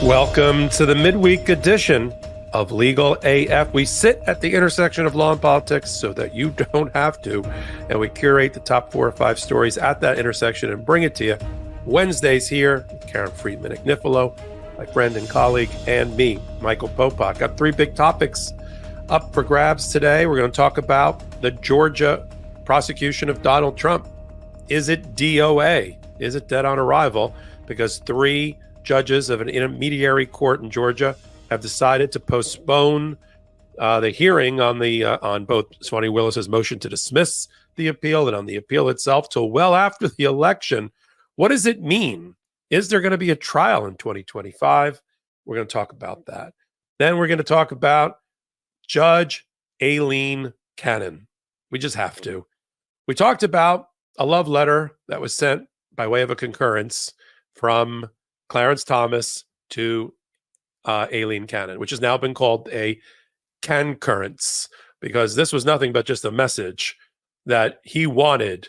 Welcome to the midweek edition of Legal AF. We sit at the intersection of law and politics so that you don't have to, and we curate the top 4 or 5 stories at that intersection and bring it to you. Wednesdays here with Karen Friedman, Agnifilo, my friend and colleague, and me, Michael Popok. Got 3 big topics up for grabs today. We're going to talk about the Georgia prosecution of Donald Trump. Is it DOA? Is it dead on arrival? Because 3 judges of an intermediary court in Georgia have decided to postpone the hearing on both Fonny Willis's motion to dismiss the appeal and on the appeal itself till well after the election. What does it mean? Is there going to be a trial in 2025? We're going to talk about that. Then we're going to talk about Judge Aileen Cannon. We just have to. We talked about a love letter that was sent by way of a concurrence from Clarence Thomas to Aileen Cannon, which has now been called a concurrence, because this was nothing but just a message that he wanted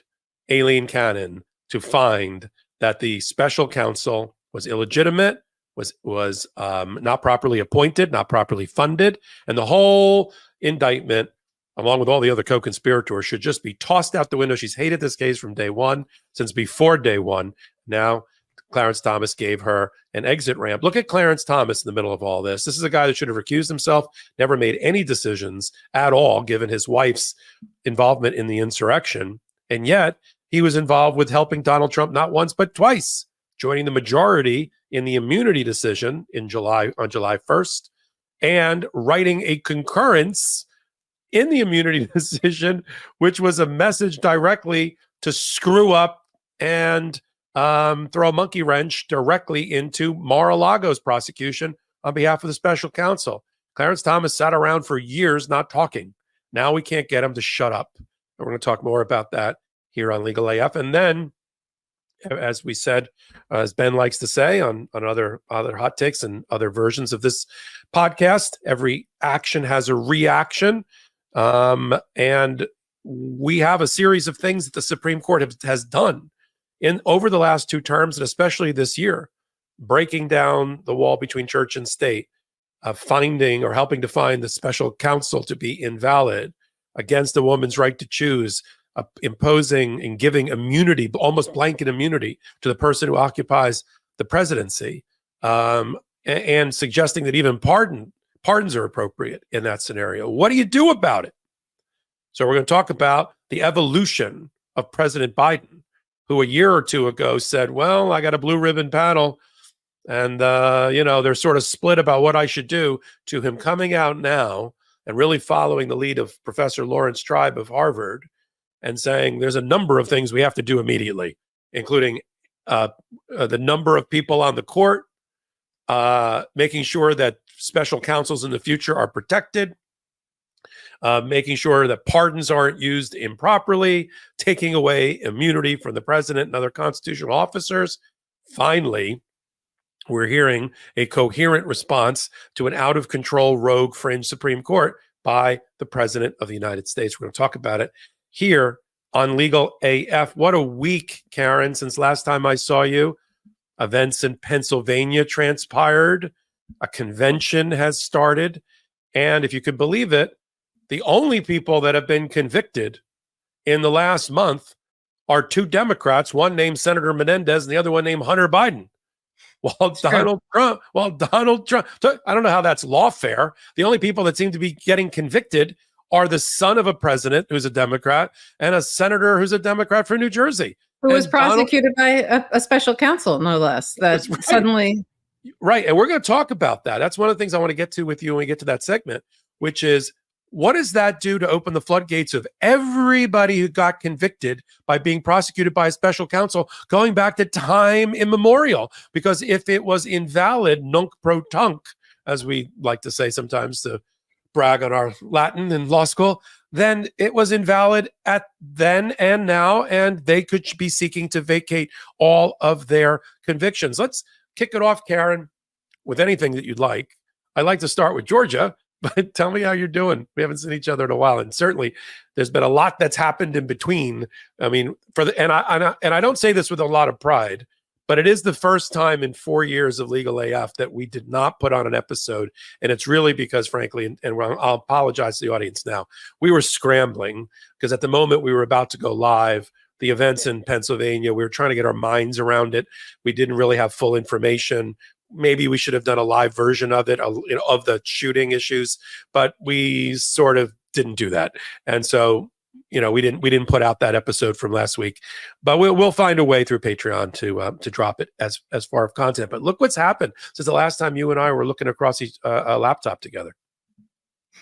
Aileen Cannon to find that the special counsel was illegitimate, was not properly appointed, not properly funded, and the whole indictment, along with all the other co-conspirators, should just be tossed out the window. She's hated this case from day one, since before day one. Now, Clarence Thomas gave her an exit ramp. Look at Clarence Thomas in the middle of all this. This is a guy that should have recused himself, never made any decisions at all, given his wife's involvement in the insurrection. And yet, he was involved with helping Donald Trump not once, but twice, joining the majority in the immunity decision on July 1st, and writing a concurrence in the immunity decision, which was a message directly to screw up and throw a monkey wrench directly into Mar-a-Lago's prosecution on behalf of the special counsel. Clarence Thomas sat around for years not talking. Now we can't get him to shut up. And we're going to talk more about that here on Legal AF. And then, as we said, as Ben likes to say on other hot takes and other versions of this podcast, every action has a reaction. And we have a series of things that the Supreme Court has done over the last 2 terms, and especially this year, breaking down the wall between church and state, finding or helping to find the special counsel to be invalid, against a woman's right to choose, imposing and giving immunity, almost blanket immunity, to the person who occupies the presidency, and suggesting that even pardons are appropriate in that scenario. What do you do about it? So we're going to talk about the evolution of President Biden, who a year or 2 ago said, well, I got a blue ribbon panel, and, they're sort of split about what I should do, to him coming out now and really following the lead of Professor Lawrence Tribe of Harvard and saying there's a number of things we have to do immediately, including the number of people on the court, making sure that special counsels in the future are protected, making sure that pardons aren't used improperly, taking away immunity from the president and other constitutional officers. Finally, we're hearing a coherent response to an out-of-control rogue fringe Supreme Court by the President of the United States. We're going to talk about it here on Legal AF. What a week, Karen, since last time I saw you. Events in Pennsylvania transpired. A convention has started. And if you could believe it, the only people that have been convicted in the last month are 2 Democrats, one named Senator Menendez and the other one named Hunter Biden. Donald Trump, I don't know how that's lawfare. The only people that seem to be getting convicted are the son of a president who's a Democrat and a senator who's a Democrat for New Jersey. Who was prosecuted by a special counsel, no less. That's right. Suddenly. Right. And we're going to talk about that. That's one of the things I want to get to with you when we get to that segment, which is, what does that do to open the floodgates of everybody who got convicted by being prosecuted by a special counsel going back to time immemorial? Because if it was invalid, nunc pro tunc, as we like to say sometimes to brag on our Latin in law school, then it was invalid at then and now, and they could be seeking to vacate all of their convictions. Let's kick it off, Karen, with anything that you'd like. I'd like to start with Georgia, but tell me how you're doing. We haven't seen each other in a while, and certainly there's been a lot that's happened in between. I mean, and I don't say this with a lot of pride, But it is the first time in 4 years of Legal AF that we did not put on an episode. And it's really because, frankly, and I'll apologize to the audience now, we were scrambling because at the moment we were about to go live, the events in Pennsylvania, we were trying to get our minds around it. We didn't really have full information. Maybe we should have done a live version of it, of the shooting issues, but we sort of didn't do that. And so, we didn't put out that episode from last week, but we'll find a way through Patreon to drop it as far of content. But look what's happened since the last time you and I were looking across a laptop together.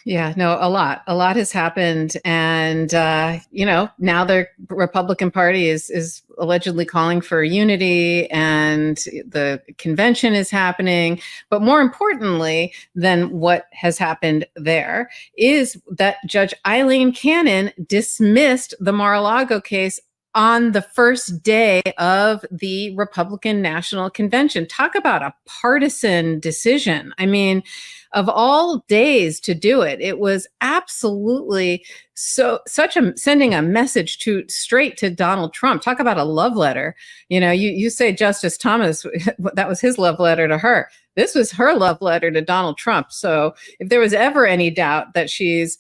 Yeah, no, a lot has happened. And, now the Republican Party is allegedly calling for unity, and the convention is happening. But more importantly than what has happened there is that Judge Eileen Cannon dismissed the Mar-a-Lago case on the first day of the Republican National Convention. Talk about a partisan decision. I mean, of all days to do it, it was absolutely sending a message straight to Donald Trump. Talk about a love letter. You say Justice Thomas, that was his love letter to her. This was her love letter to Donald Trump. So if there was ever any doubt that she's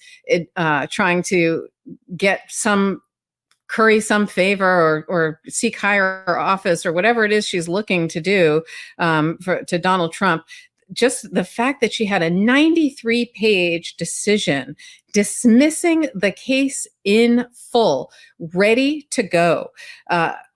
trying to curry some favor or seek higher office or whatever it is she's looking to do to Donald Trump, just the fact that she had a 93-page decision dismissing the case in full, ready to go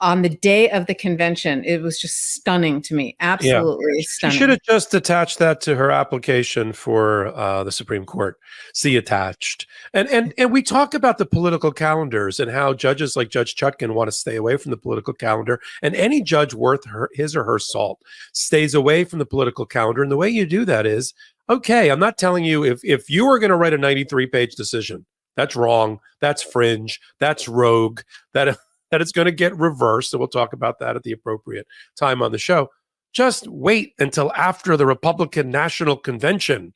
on the day of the convention, it was just stunning to me. Absolutely stunning. She should have just attached that to her application for the Supreme Court. See attached. And we talk about the political calendars and how judges like Judge Chutkan want to stay away from the political calendar, and any judge worth his or her salt stays away from the political calendar. And the way you do that is, okay, I'm not telling you if you were going to write a 93-page decision, that's wrong, that's fringe, that's rogue, that it's going to get reversed. So we'll talk about that at the appropriate time on the show. Just wait until after the Republican National Convention.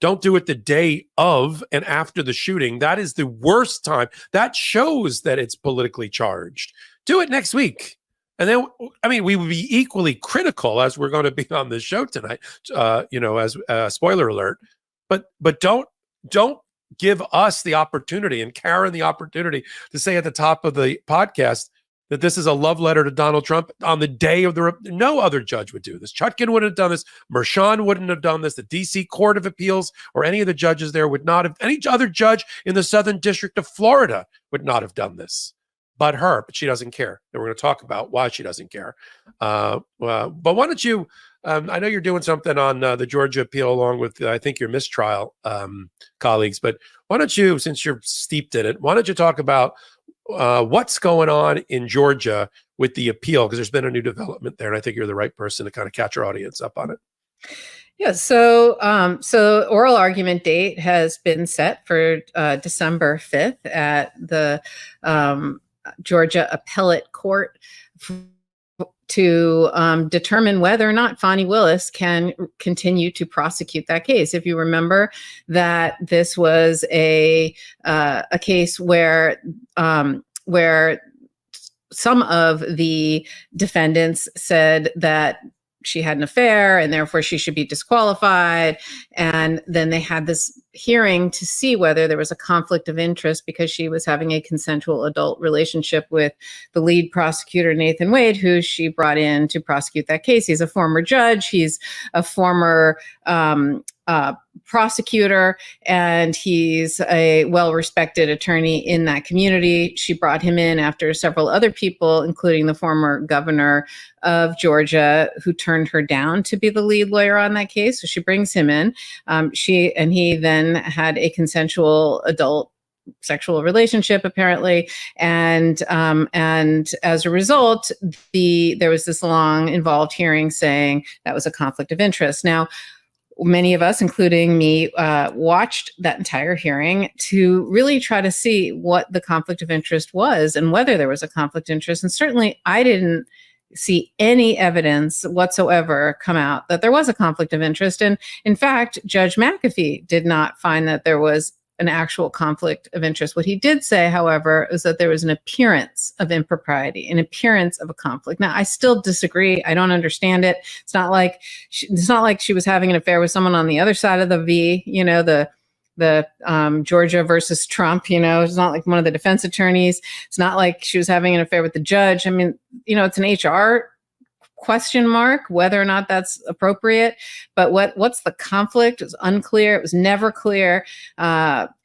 Don't do it the day of and after the shooting. That is the worst time. That shows that it's politically charged. Do it next week. And then, we would be equally critical, as we're going to be on this show tonight, as spoiler alert, but don't give us the opportunity and Karen the opportunity to say at the top of the podcast that this is a love letter to Donald Trump on the day of no other judge would do this. Chutkan wouldn't have done this. Merchan wouldn't have done this. The DC Court of Appeals or any of the judges there would not have. Any other judge in the Southern District of Florida would not have done this. But she doesn't care. And we're going to talk about why she doesn't care. But why don't you, I know you're doing something on the Georgia appeal along with, I think, your mistrial colleagues, but why don't you, since you're steeped in it, why don't you talk about what's going on in Georgia with the appeal? Because there's been a new development there, and I think you're the right person to kind of catch our audience up on it. Yeah, so oral argument date has been set for December 5th at the Georgia Appellate Court to determine whether or not Fonny Willis can continue to prosecute that case. If you remember that this was a case where some of the defendants said that she had an affair and therefore she should be disqualified. And then they had this hearing to see whether there was a conflict of interest because she was having a consensual adult relationship with the lead prosecutor, Nathan Wade, who she brought in to prosecute that case. He's a former judge. He's a former prosecutor, and he's a well-respected attorney in that community. She brought him in after several other people, including the former governor of Georgia, who turned her down to be the lead lawyer on that case. So she brings him in. He then had a consensual adult sexual relationship, apparently, and as a result, there was this long, involved hearing saying that was a conflict of interest. Now, many of us, including me, watched that entire hearing to really try to see what the conflict of interest was and whether there was a conflict of interest. And certainly I didn't see any evidence whatsoever come out that there was a conflict of interest. And in fact, Judge McAfee did not find that there was an actual conflict of interest. What he did say, however, is that there was an appearance of impropriety, an appearance of a conflict. Now, I still disagree. I don't understand it. It's not like she was having an affair with someone on the other side of the V, the Georgia versus Trump, it's not like one of the defense attorneys. It's not like she was having an affair with the judge. I mean, it's an HR question mark whether or not that's appropriate. But what's the conflict? It was unclear. It was never clear.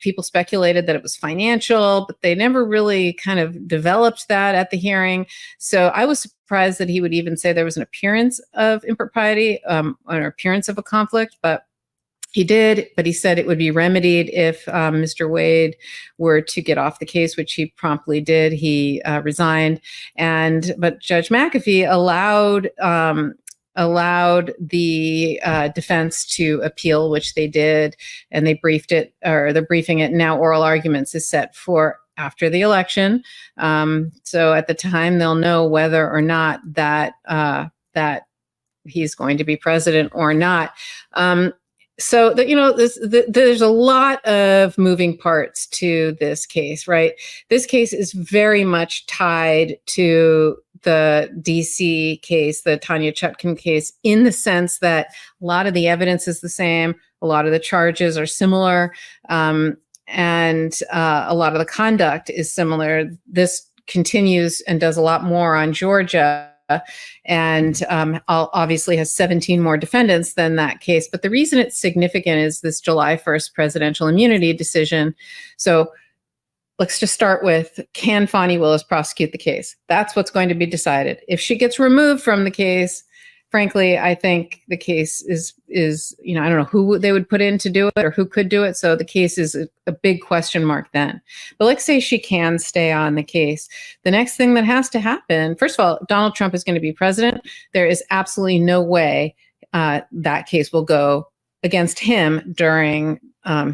People speculated that it was financial, but they never really kind of developed that at the hearing. So I was surprised that he would even say there was an appearance of impropriety, or an appearance of a conflict, but he did, but he said it would be remedied if Mr. Wade were to get off the case, which he promptly did. He resigned, but Judge McAfee allowed the defense to appeal, which they did, and they briefed it, or they're briefing it now. Oral arguments is set for after the election, so at the time they'll know whether or not that he's going to be president or not. So there's a lot of moving parts to this case, right? This case is very much tied to the DC case, the Tanya Chutkan case, in the sense that a lot of the evidence is the same, a lot of the charges are similar, and a lot of the conduct is similar. This continues and does a lot more on Georgia, and obviously has 17 more defendants than that case. But the reason it's significant is this July 1st presidential immunity decision. So let's just start with, can Fonny Willis prosecute the case? That's what's going to be decided. If she gets removed from the case, frankly, I think the case is I don't know who they would put in to do it or who could do it. So the case is a big question mark then. But let's say she can stay on the case. The next thing that has to happen, first of all, Donald Trump is going to be president. There is absolutely no way that case will go against him during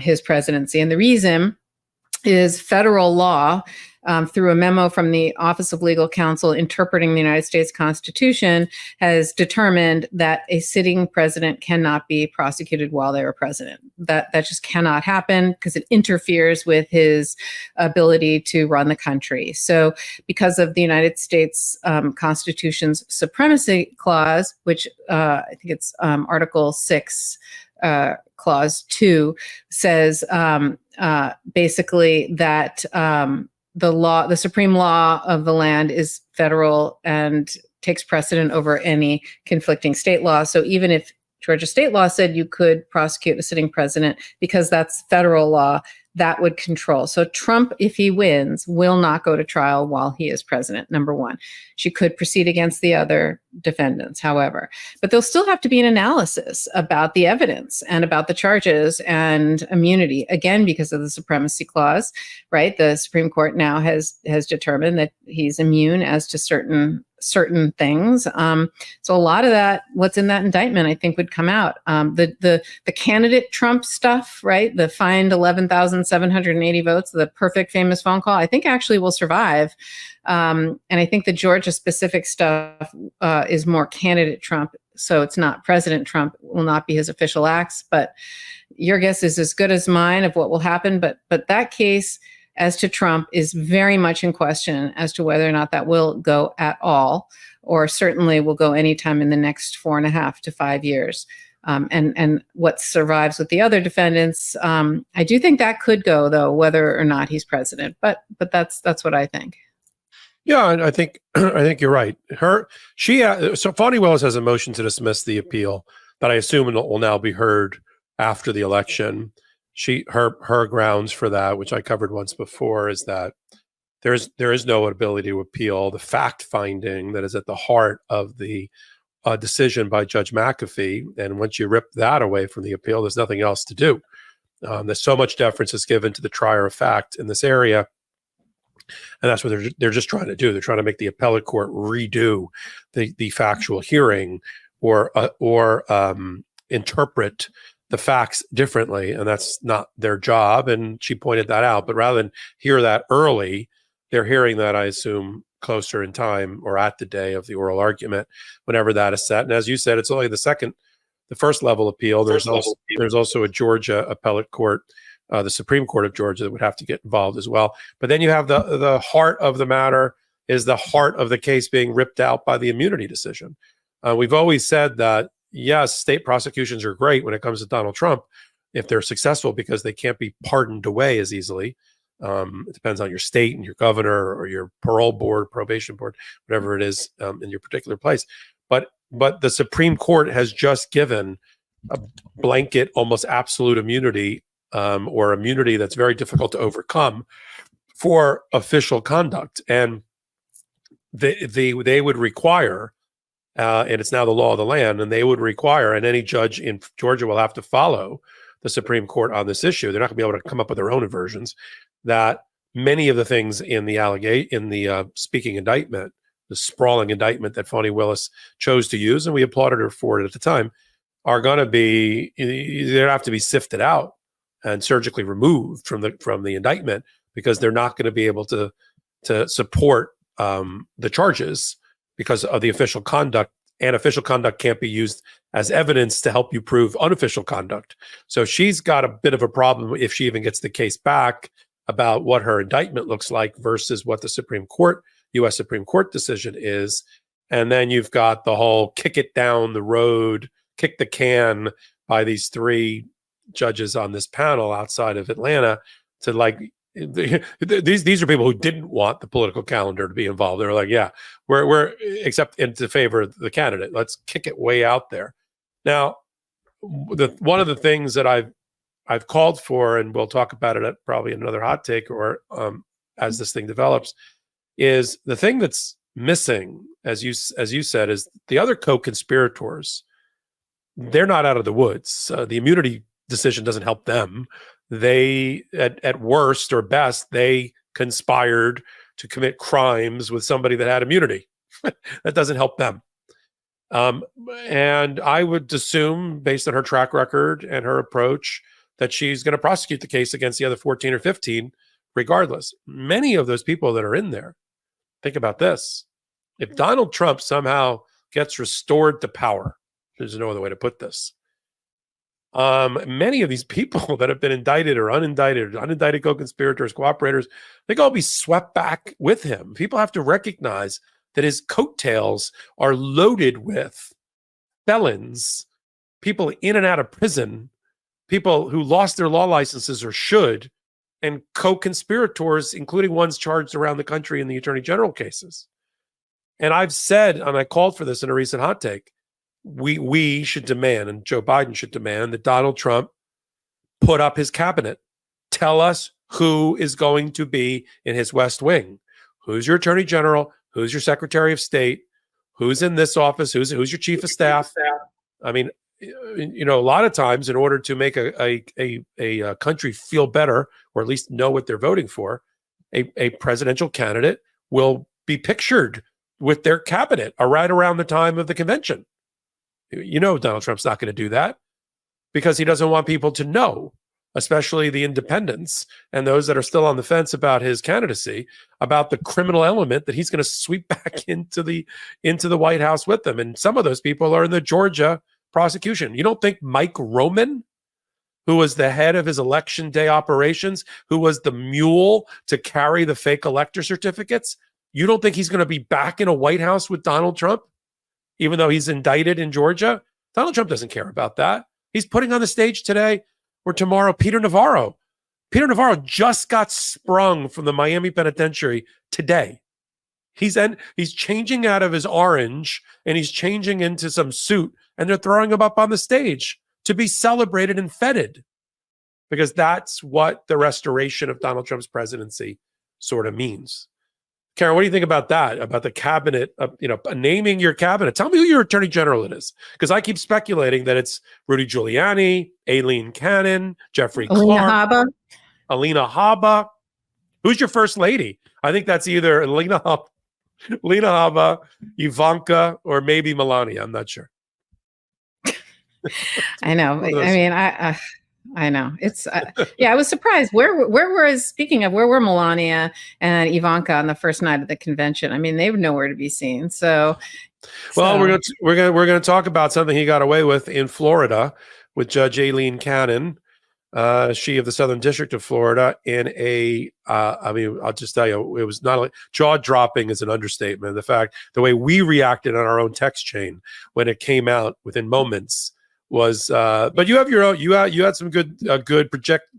his presidency. And the reason is federal law, through a memo from the Office of Legal Counsel interpreting the United States Constitution, has determined that a sitting president cannot be prosecuted while they are president. That just cannot happen because it interferes with his ability to run the country. So because of the United States Constitution's supremacy clause, which I think it's Article 6, Clause 2, says basically that the supreme law of the land is federal and takes precedent over any conflicting state law. So even if Georgia state law said you could prosecute a sitting president, because that's federal law, that would control. So Trump, if he wins, will not go to trial while he is president, number one. She could proceed against the other defendants, however. But there'll still have to be an analysis about the evidence and about the charges and immunity, again, because of the supremacy clause, right? The Supreme Court now has determined that he's immune as to certain things. So a lot of that, what's in that indictment, I think would come out. The candidate Trump stuff, right? The find 11,780 votes, the perfect famous phone call, I think actually will survive. And I think the Georgia specific stuff is more candidate Trump. So it's not President Trump, will not be his official acts, but your guess is as good as mine of what will happen. But that case, as to Trump, is very much in question as to whether or not that will go at all, or certainly will go anytime in the next 4.5 to 5 years. And what survives with the other defendants, I do think that could go, though, whether or not he's president. But that's what I think. Yeah, and I think you're right. So Fonny Willis has a motion to dismiss the appeal that I assume will now be heard after the election. Her grounds for that, which I covered once before, is that there is no ability to appeal the fact finding that is at the heart of the decision by Judge McAfee. And once you rip that away from the appeal, there's nothing else to do. There's so much deference is given to the trier of fact in this area. And that's what they're just trying to do. They're trying to make the appellate court redo the factual hearing or interpret the facts differently, and that's not their job. And she pointed that out. But rather than hear that early, they're hearing that, I assume, closer in time or at the day of the oral argument, whenever that is set. And as you said, it's only the first level appeal. There's also a Georgia appellate court the Supreme Court of Georgia that would have to get involved as well. But then you have the heart of the matter is the heart of the case being ripped out by the immunity decision. We've always said that, yes, state prosecutions are great when it comes to Donald Trump if they're successful because they can't be pardoned away as easily. It depends on your state and your governor or your parole board, probation board, whatever it is in your particular place. But the Supreme Court has just given a blanket, almost absolute immunity or immunity that's very difficult to overcome for official conduct. And they would require, and it's now the law of the land, and they would require, and any judge in Georgia will have to follow the Supreme Court on this issue. They're not going to be able to come up with their own versions. That many of the things in the speaking indictment, the sprawling indictment that Fonny Willis chose to use, and we applauded her for it at the time, are going to be, they have to be sifted out and surgically removed from the indictment because they're not going to be able to support the charges because of the official conduct, and official conduct can't be used as evidence to help you prove unofficial conduct. So she's got a bit of a problem if she even gets the case back about what her indictment looks like versus what the Supreme Court, U.S. Supreme Court decision is. And then you've got the whole kick it down the road, kick the can by these three judges on this panel outside of Atlanta to like, these are people who didn't want the political calendar to be involved. They're like, yeah, we're except into favor of the candidate. Let's kick it way out there. Now, one of the things that I've called for, and we'll talk about it at probably another hot take or as this thing develops, is the thing that's missing, as you said, is the other co-conspirators. They're not out of the woods. The immunity decision doesn't help them. They, at worst or best, they conspired to commit crimes with somebody that had immunity. That doesn't help them. And I would assume, based on her track record and her approach, that she's going to prosecute the case against the other 14 or 15, regardless. Many of those people that are in there, think about this. If Donald Trump somehow gets restored to power, there's no other way to put this. Many of these people that have been indicted or unindicted co-conspirators, cooperators, they can all be swept back with him. People have to recognize that his coattails are loaded with felons, people in and out of prison, people who lost their law licenses or should, and co-conspirators, including ones charged around the country in the attorney general cases. And I've said, and I called for this in a recent hot take, we should demand, and Joe Biden should demand, that Donald Trump put up his cabinet. Tell us who is going to be in his West Wing. Who's your attorney general? Who's your secretary of state? Who's in this office? Who's your chief of staff? I mean, a lot of times in order to make a country feel better, or at least know what they're voting for, a presidential candidate will be pictured with their cabinet right around the time of the convention. Donald Trump's not going to do that because he doesn't want people to know, especially the independents and those that are still on the fence about his candidacy, about the criminal element that he's going to sweep back into the White House with them. And some of those people are in the Georgia prosecution. You don't think Mike Roman, who was the head of his election day operations, who was the mule to carry the fake elector certificates, you don't think he's going to be back in a White House with Donald Trump? Even though he's indicted in Georgia, Donald Trump doesn't care about that. He's putting on the stage today or tomorrow Peter Navarro. Peter Navarro just got sprung from the Miami penitentiary today. He's changing out of his orange and he's changing into some suit, and they're throwing him up on the stage to be celebrated and feted, because that's what the restoration of Donald Trump's presidency sort of means. Karen, what do you think about that? About the cabinet, naming your cabinet? Tell me who your attorney general it is, because I keep speculating that it's Rudy Giuliani, Aileen Cannon, Jeffrey Clark, Alina Habba. Who's your first lady? I think that's either Alina Habba, Ivanka, or maybe Melania. I'm not sure. I know. I mean, I know. It's I was surprised. Where were Melania and Ivanka on the first night of the convention? I mean, they were nowhere to be seen. So we're going to talk about something he got away with in Florida with Judge Aileen Cannon. she of the Southern District of Florida, in I'll just tell you, it was not only jaw-dropping is an understatement. The way we reacted on our own text chain when it came out within moments was, but you have your own, you had some good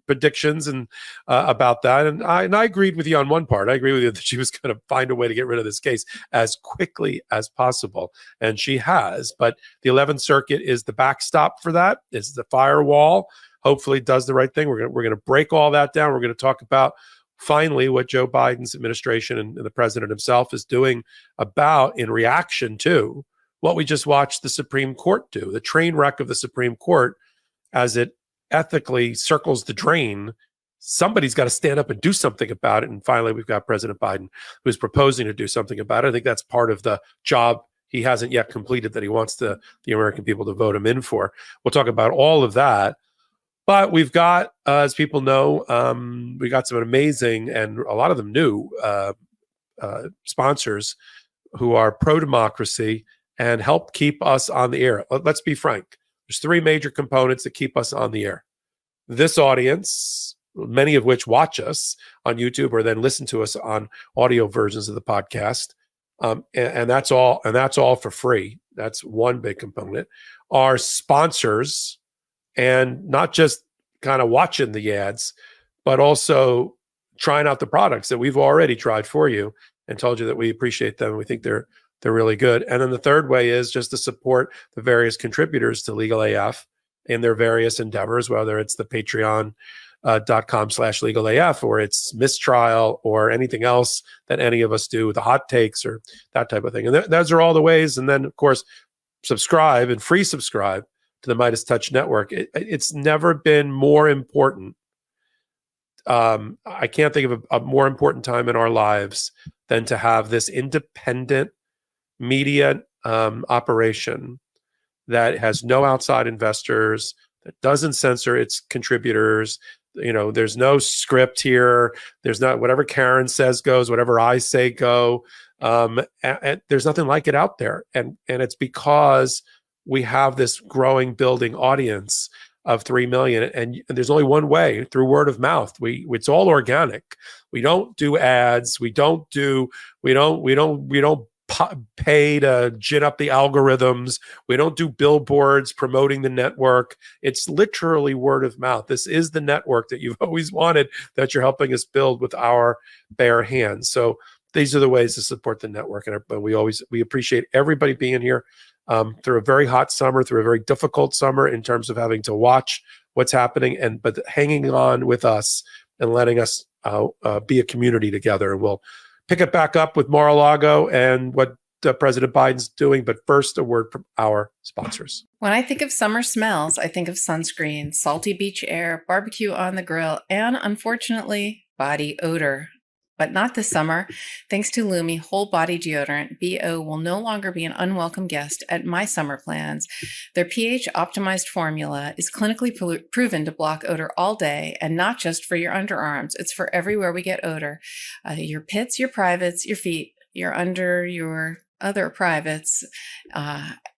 predictions and about that. And I agreed with you on one part. I agree with you that she was going to find a way to get rid of this case as quickly as possible. And she has, but the 11th Circuit is the backstop for that. It's the firewall. Hopefully does the right thing. We're going to break all that down. We're going to talk about finally what Joe Biden's administration and the president himself is doing about in reaction to what we just watched the Supreme Court do, the train wreck of the Supreme Court as it ethically circles the drain. Somebody's got to stand up and do something about it. And finally, we've got President Biden who's proposing to do something about it. I think that's part of the job he hasn't yet completed that he wants the American people to vote him in for. We'll talk about all of that. But we've got, as people know, we got some amazing, and a lot of them new, sponsors who are pro-democracy and help keep us on the air. Let's be frank. There's three major components that keep us on the air. This audience, many of which watch us on YouTube or then listen to us on audio versions of the podcast, and that's all. And that's all for free. That's one big component. Our sponsors. And not just kind of watching the ads, but also trying out the products that we've already tried for you and told you that we appreciate them. We think they're really good. And then the third way is just to support the various contributors to Legal AF in their various endeavors, whether it's the patreon.com/legalaf or it's Mistrial or anything else that any of us do, the hot takes or that type of thing. And those are all the ways. And then, of course, subscribe and free subscribe to the Midas Touch Network. It's never been more important. I can't think of a more important time in our lives than to have this independent media operation that has no outside investors, that doesn't censor its contributors. You know, there's no script here. There's not whatever Karen says goes, whatever I say go. And there's nothing like it out there. And it's because we have this growing, building audience of 3 million, and there's only one way, through word of mouth. It's all organic. We don't do ads. We don't pay to gin up the algorithms. We don't do billboards promoting the network. It's literally word of mouth. This is the network that you've always wanted, that you're helping us build with our bare hands. So these are the ways to support the network, and we appreciate everybody being here. Through a very hot summer, through a very difficult summer in terms of having to watch what's happening, but hanging on with us and letting us be a community together. And we'll pick it back up with Mar-a-Lago and what President Biden's doing. But first, a word from our sponsors. When I think of summer smells, I think of sunscreen, salty beach air, barbecue on the grill, and unfortunately, body odor. But not this summer. Thanks to Lumi Whole Body Deodorant, BO will no longer be an unwelcome guest at my summer plans. Their pH-optimized formula is clinically proven to block odor all day, and not just for your underarms. It's for everywhere we get odor. Your pits, your privates, your feet, your under, your other privates,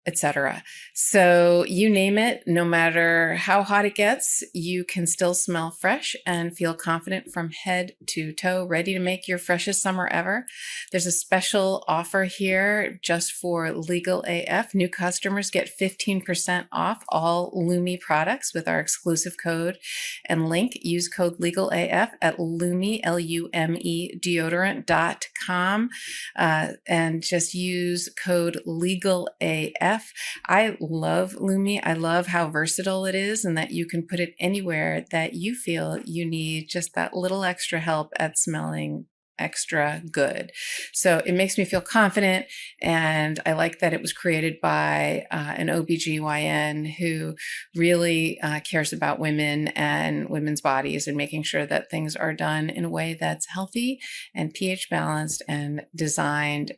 etc. So you name it, no matter how hot it gets, you can still smell fresh and feel confident from head to toe, ready to make your freshest summer ever. There's a special offer here just for Legal AF. New customers get 15% off all Lumi products with our exclusive code and link. Use code Legal AF at Lumi, Lume, deodorant.com, and just use code Legal AF. I love Lumi. I love how versatile it is and that you can put it anywhere that you feel you need just that little extra help at smelling extra good. So it makes me feel confident, and I like that it was created by an OBGYN who really cares about women and women's bodies and making sure that things are done in a way that's healthy and pH balanced and designed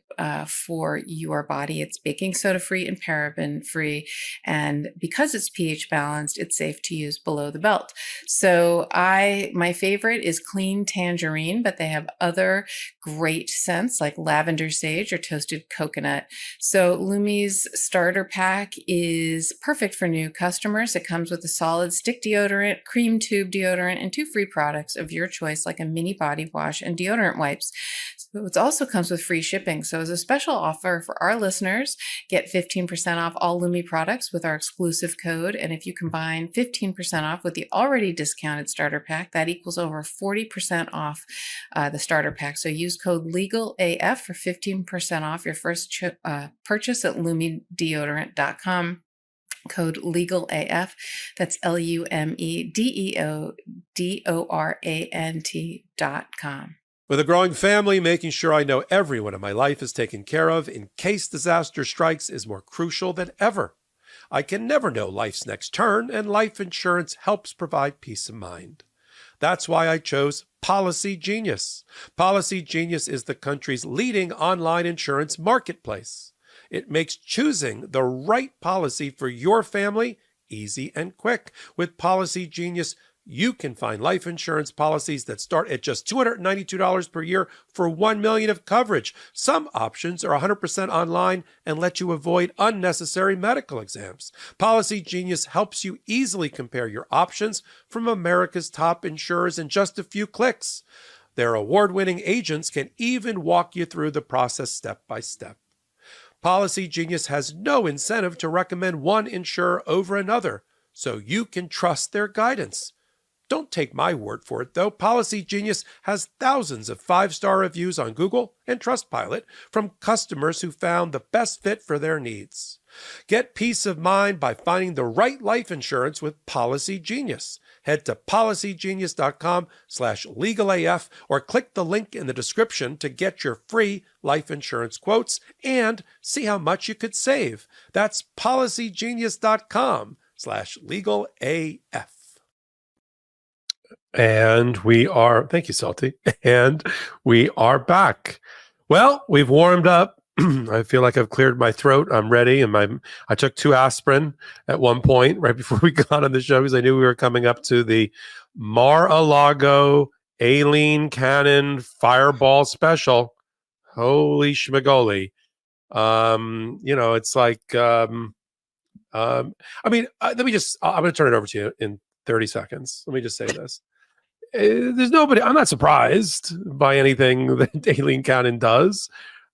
for your body. It's baking soda free and paraben free, and because it's pH balanced, it's safe to use below the belt. So my favorite is Clean Tangerine, but they have other other great scents like lavender sage or toasted coconut. So Lumi's starter pack is perfect for new customers. It comes with a solid stick deodorant, cream tube deodorant, and 2 free products of your choice like a mini body wash and deodorant wipes. So it also comes with free shipping. So as a special offer for our listeners, get 15% off all Lumi products with our exclusive code. And if you combine 15% off with the already discounted starter pack, that equals over 40% off the starter pack. So use code LEGALAF for 15% off your first purchase at lumideodorant.com. Code LEGALAF. That's LUMEDEODORANT.com. With a growing family, making sure I know everyone in my life is taken care of in case disaster strikes is more crucial than ever. I can never know life's next turn, and life insurance helps provide peace of mind. That's why I chose Policy Genius. Policy Genius is the country's leading online insurance marketplace. It makes choosing the right policy for your family easy and quick. With Policy Genius, you can find life insurance policies that start at just $292 per year for $1 million of coverage. Some options are 100% online and let you avoid unnecessary medical exams. Policy Genius helps you easily compare your options from America's top insurers in just a few clicks. Their award-winning agents can even walk you through the process step by step. Policy Genius has no incentive to recommend one insurer over another, so you can trust their guidance. Don't take my word for it, though. Policy Genius has thousands of 5-star reviews on Google and Trustpilot from customers who found the best fit for their needs. Get peace of mind by finding the right life insurance with Policy Genius. Head to policygenius.com/legalaf or click the link in the description to get your free life insurance quotes and see how much you could save. That's policygenius.com/legalaf. And we are, thank you, Salty. And we are back. Well, we've warmed up. I feel like I've cleared my throat. I'm ready. And I took 2 aspirin at one point right before we got on the show because I knew we were coming up to the Mar-a-Lago Aileen Cannon Fireball Special. Holy schmigoli. It's like, let me I'm going to turn it over to you in 30 seconds. Let me just say this. There's nobody, I'm not surprised by anything that Aileen Cannon does.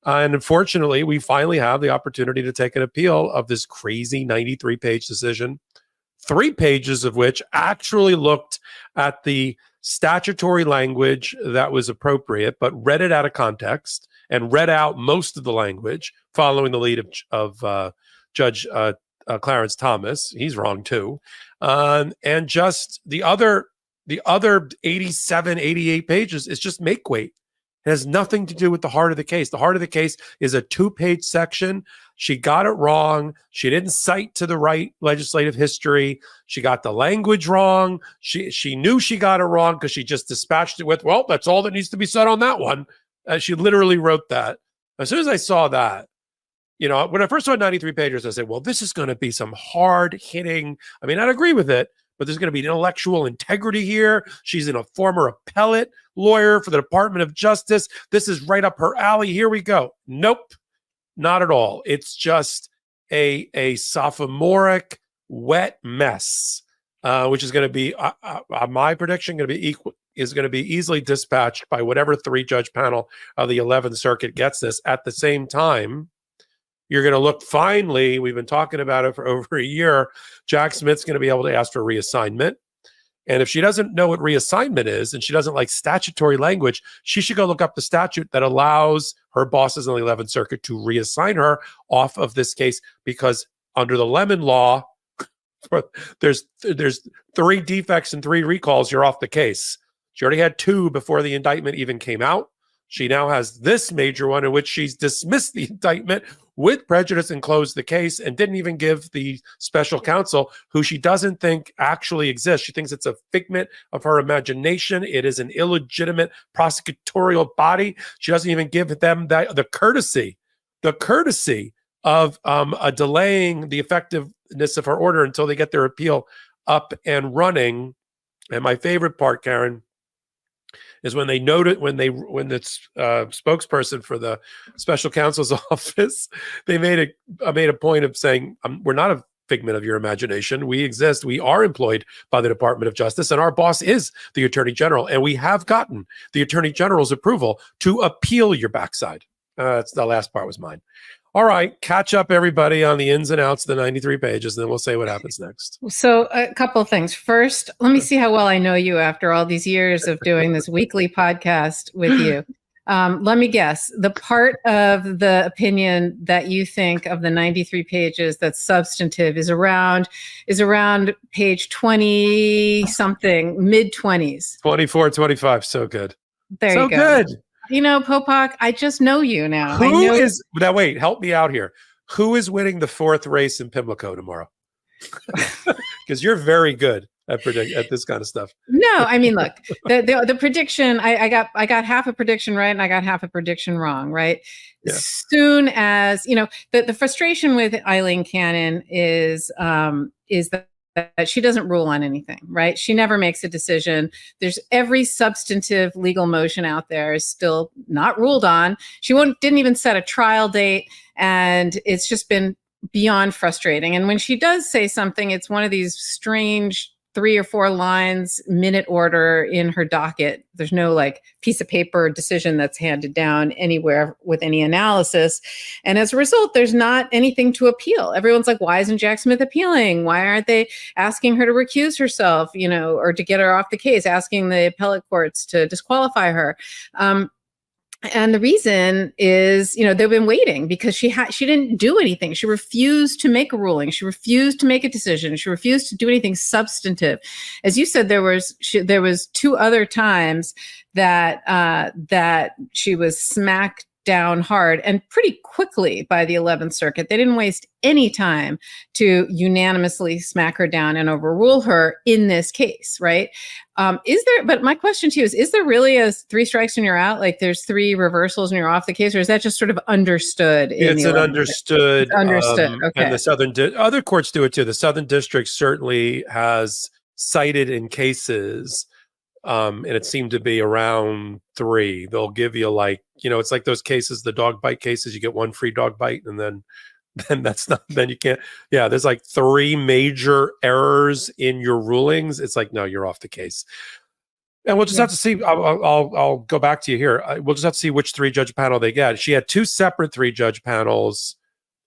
And unfortunately, we finally have the opportunity to take an appeal of this crazy 93-page decision, 3 pages of which actually looked at the statutory language that was appropriate, but read it out of context and read out most of the language following the lead of Judge Clarence Thomas. He's wrong too. And just the other 87, 88 pages is just make weight. It has nothing to do with the heart of the case. The heart of the case is a 2-page section. She got it wrong. She didn't cite to the right legislative history. She got the language wrong. She knew she got it wrong because she just dispatched it with, well, that's all that needs to be said on that one. She literally wrote that. As soon as I saw that, when I first saw 93 pages, I said, well, this is going to be some hard-hitting, I'd agree with it, but there's going to be intellectual integrity here. She's a former appellate lawyer for the Department of Justice. This is right up her alley. Here we go. Nope, not at all. It's just a sophomoric, wet mess, which is going to be, my prediction, is going to be easily dispatched by whatever 3-judge panel of the 11th Circuit gets this. At the same time, you're going to look, finally, we've been talking about it for over a year, Jack Smith's going to be able to ask for reassignment. And if she doesn't know what reassignment is and she doesn't like statutory language, she should go look up the statute that allows her bosses in the 11th Circuit to reassign her off of this case, because under the Lemon Law, there's 3 defects and 3 recalls, you're off the case. She already had 2 before the indictment even came out. She now has this major one in which she's dismissed the indictment with prejudice and closed the case, and didn't even give the special counsel, who she doesn't think actually exists. She thinks it's a figment of her imagination. It is an illegitimate prosecutorial body. She doesn't even give them the courtesy of delaying the effectiveness of her order until they get their appeal up and running. And my favorite part, Karen, is when they noted when the spokesperson for the special counsel's office, they made a point of saying, we're not a figment of your imagination. We exist. We are employed by the Department of Justice, and our boss is the Attorney General, and we have gotten the Attorney General's approval to appeal your backside. That's the last part was mine. All right, catch up, everybody, on the ins and outs of the 93 pages, and then we'll say what happens next. So a couple of things. First, let me see how well I know you after all these years of doing this weekly podcast with you. Let me guess. The part of the opinion that you think of the 93 pages that's substantive is around page 20 something, mid 20s. 24, 25. So good. There so you go. Good. You know, Popok, I just know you now. Now wait, help me out here. Who is winning the 4th race in Pimlico tomorrow? Because you're very good at this kind of stuff. No, I mean, look, the prediction, I got half a prediction right and I got half a prediction wrong, right? Yeah. Soon as, the frustration with Eileen Cannon is that she doesn't rule on anything, right? She never makes a decision. There's every substantive legal motion out there is still not ruled on. She didn't even set a trial date, and it's just been beyond frustrating. And when she does say something, it's one of these strange 3 or 4 lines, minute order in her docket. There's no piece of paper decision that's handed down anywhere with any analysis. And as a result, there's not anything to appeal. Everyone's like, why isn't Jack Smith appealing? Why aren't they asking her to recuse herself, or to get her off the case, asking the appellate courts to disqualify her? And the reason is, they've been waiting because she didn't do anything. She refused to make a ruling. She refused to make a decision. She refused to do anything substantive. As you said, there was 2 other times that she was smacked down hard and pretty quickly by the 11th Circuit. They didn't waste any time to unanimously smack her down and overrule her in this case, right? But my question to you is there really a 3 strikes and you're out? Like there's 3 reversals and you're off the case, or is that just sort of understood? It's understood. Understood. Okay. And the Southern, other courts do it too. The Southern District certainly has cited in cases, and it seemed to be around 3. They'll give you it's like those cases, the dog bite cases, you get 1 free dog bite, and then you can't. Yeah, there's 3 major errors in your rulings. It's no, you're off the case. And we'll just have to see. I'll go back to you here. We'll just have to see which 3-judge panel they get. She had 2 separate 3-judge panels.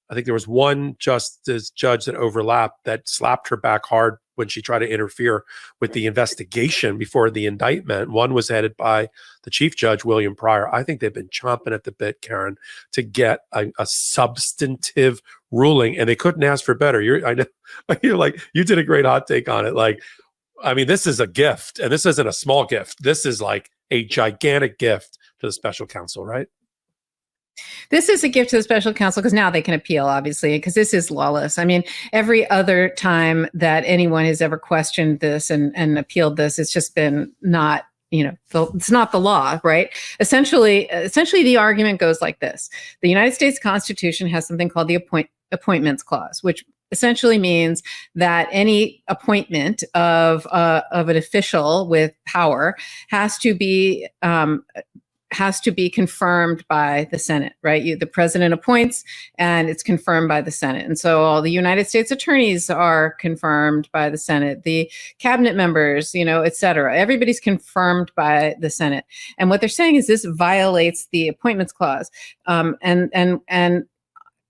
I think there was one judge that overlapped that slapped her back hard when she tried to interfere with the investigation before the indictment. One was headed by the Chief Judge, William Pryor. I think they've been chomping at the bit, Karen, to get a substantive ruling, and they couldn't ask for better. You did a great hot take on it. This is a gift, and this isn't a small gift. This is a gigantic gift to the special counsel, right? This is a gift to the special counsel because now they can appeal, obviously, because this is lawless. Every other time that anyone has ever questioned this and appealed this, it's just been not, it's not the law, right? Essentially, the argument goes like this. The United States Constitution has something called the Appointments Clause, which essentially means that any appointment of an official with power has to be confirmed by the Senate, right? The president appoints and it's confirmed by the Senate. And so all the United States attorneys are confirmed by the Senate, the cabinet members, et cetera. Everybody's confirmed by the Senate. And what they're saying is this violates the Appointments Clause. And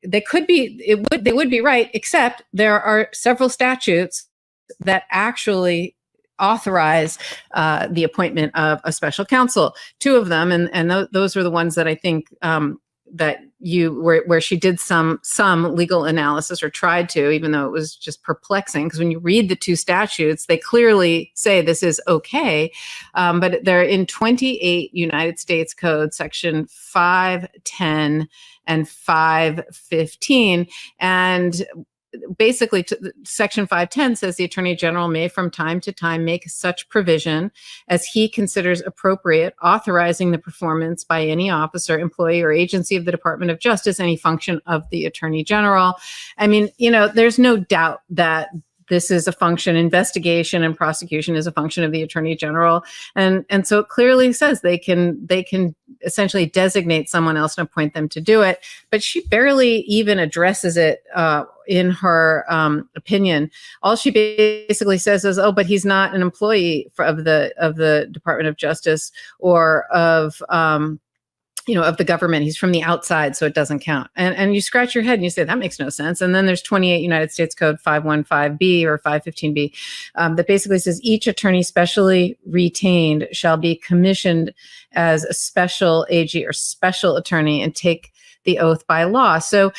they would be right, except there are several statutes that actually authorize the appointment of a special counsel. 2 of them, and those are the ones that I think where she did some legal analysis, or tried to, even though it was just perplexing, because when you read the 2 statutes, they clearly say this is okay, but they're in 28 United States Code, section 510 and 515, and basically, Section 510 says the Attorney General may from time to time make such provision as he considers appropriate, authorizing the performance by any officer, employee, or agency of the Department of Justice, any function of the Attorney General. There's no doubt that this is a function, investigation and prosecution is a function of the Attorney General. And so it clearly says they can essentially designate someone else and appoint them to do it. But she barely even addresses it in her opinion. All she basically says is, "Oh, but he's not an employee of the Department of Justice or of the government. He's from the outside, so it doesn't count." And you scratch your head and you say, that makes no sense. And then there's 28 United States Code 515B or 515B that basically says each attorney specially retained shall be commissioned as a special AG or special attorney and take the oath by law. So,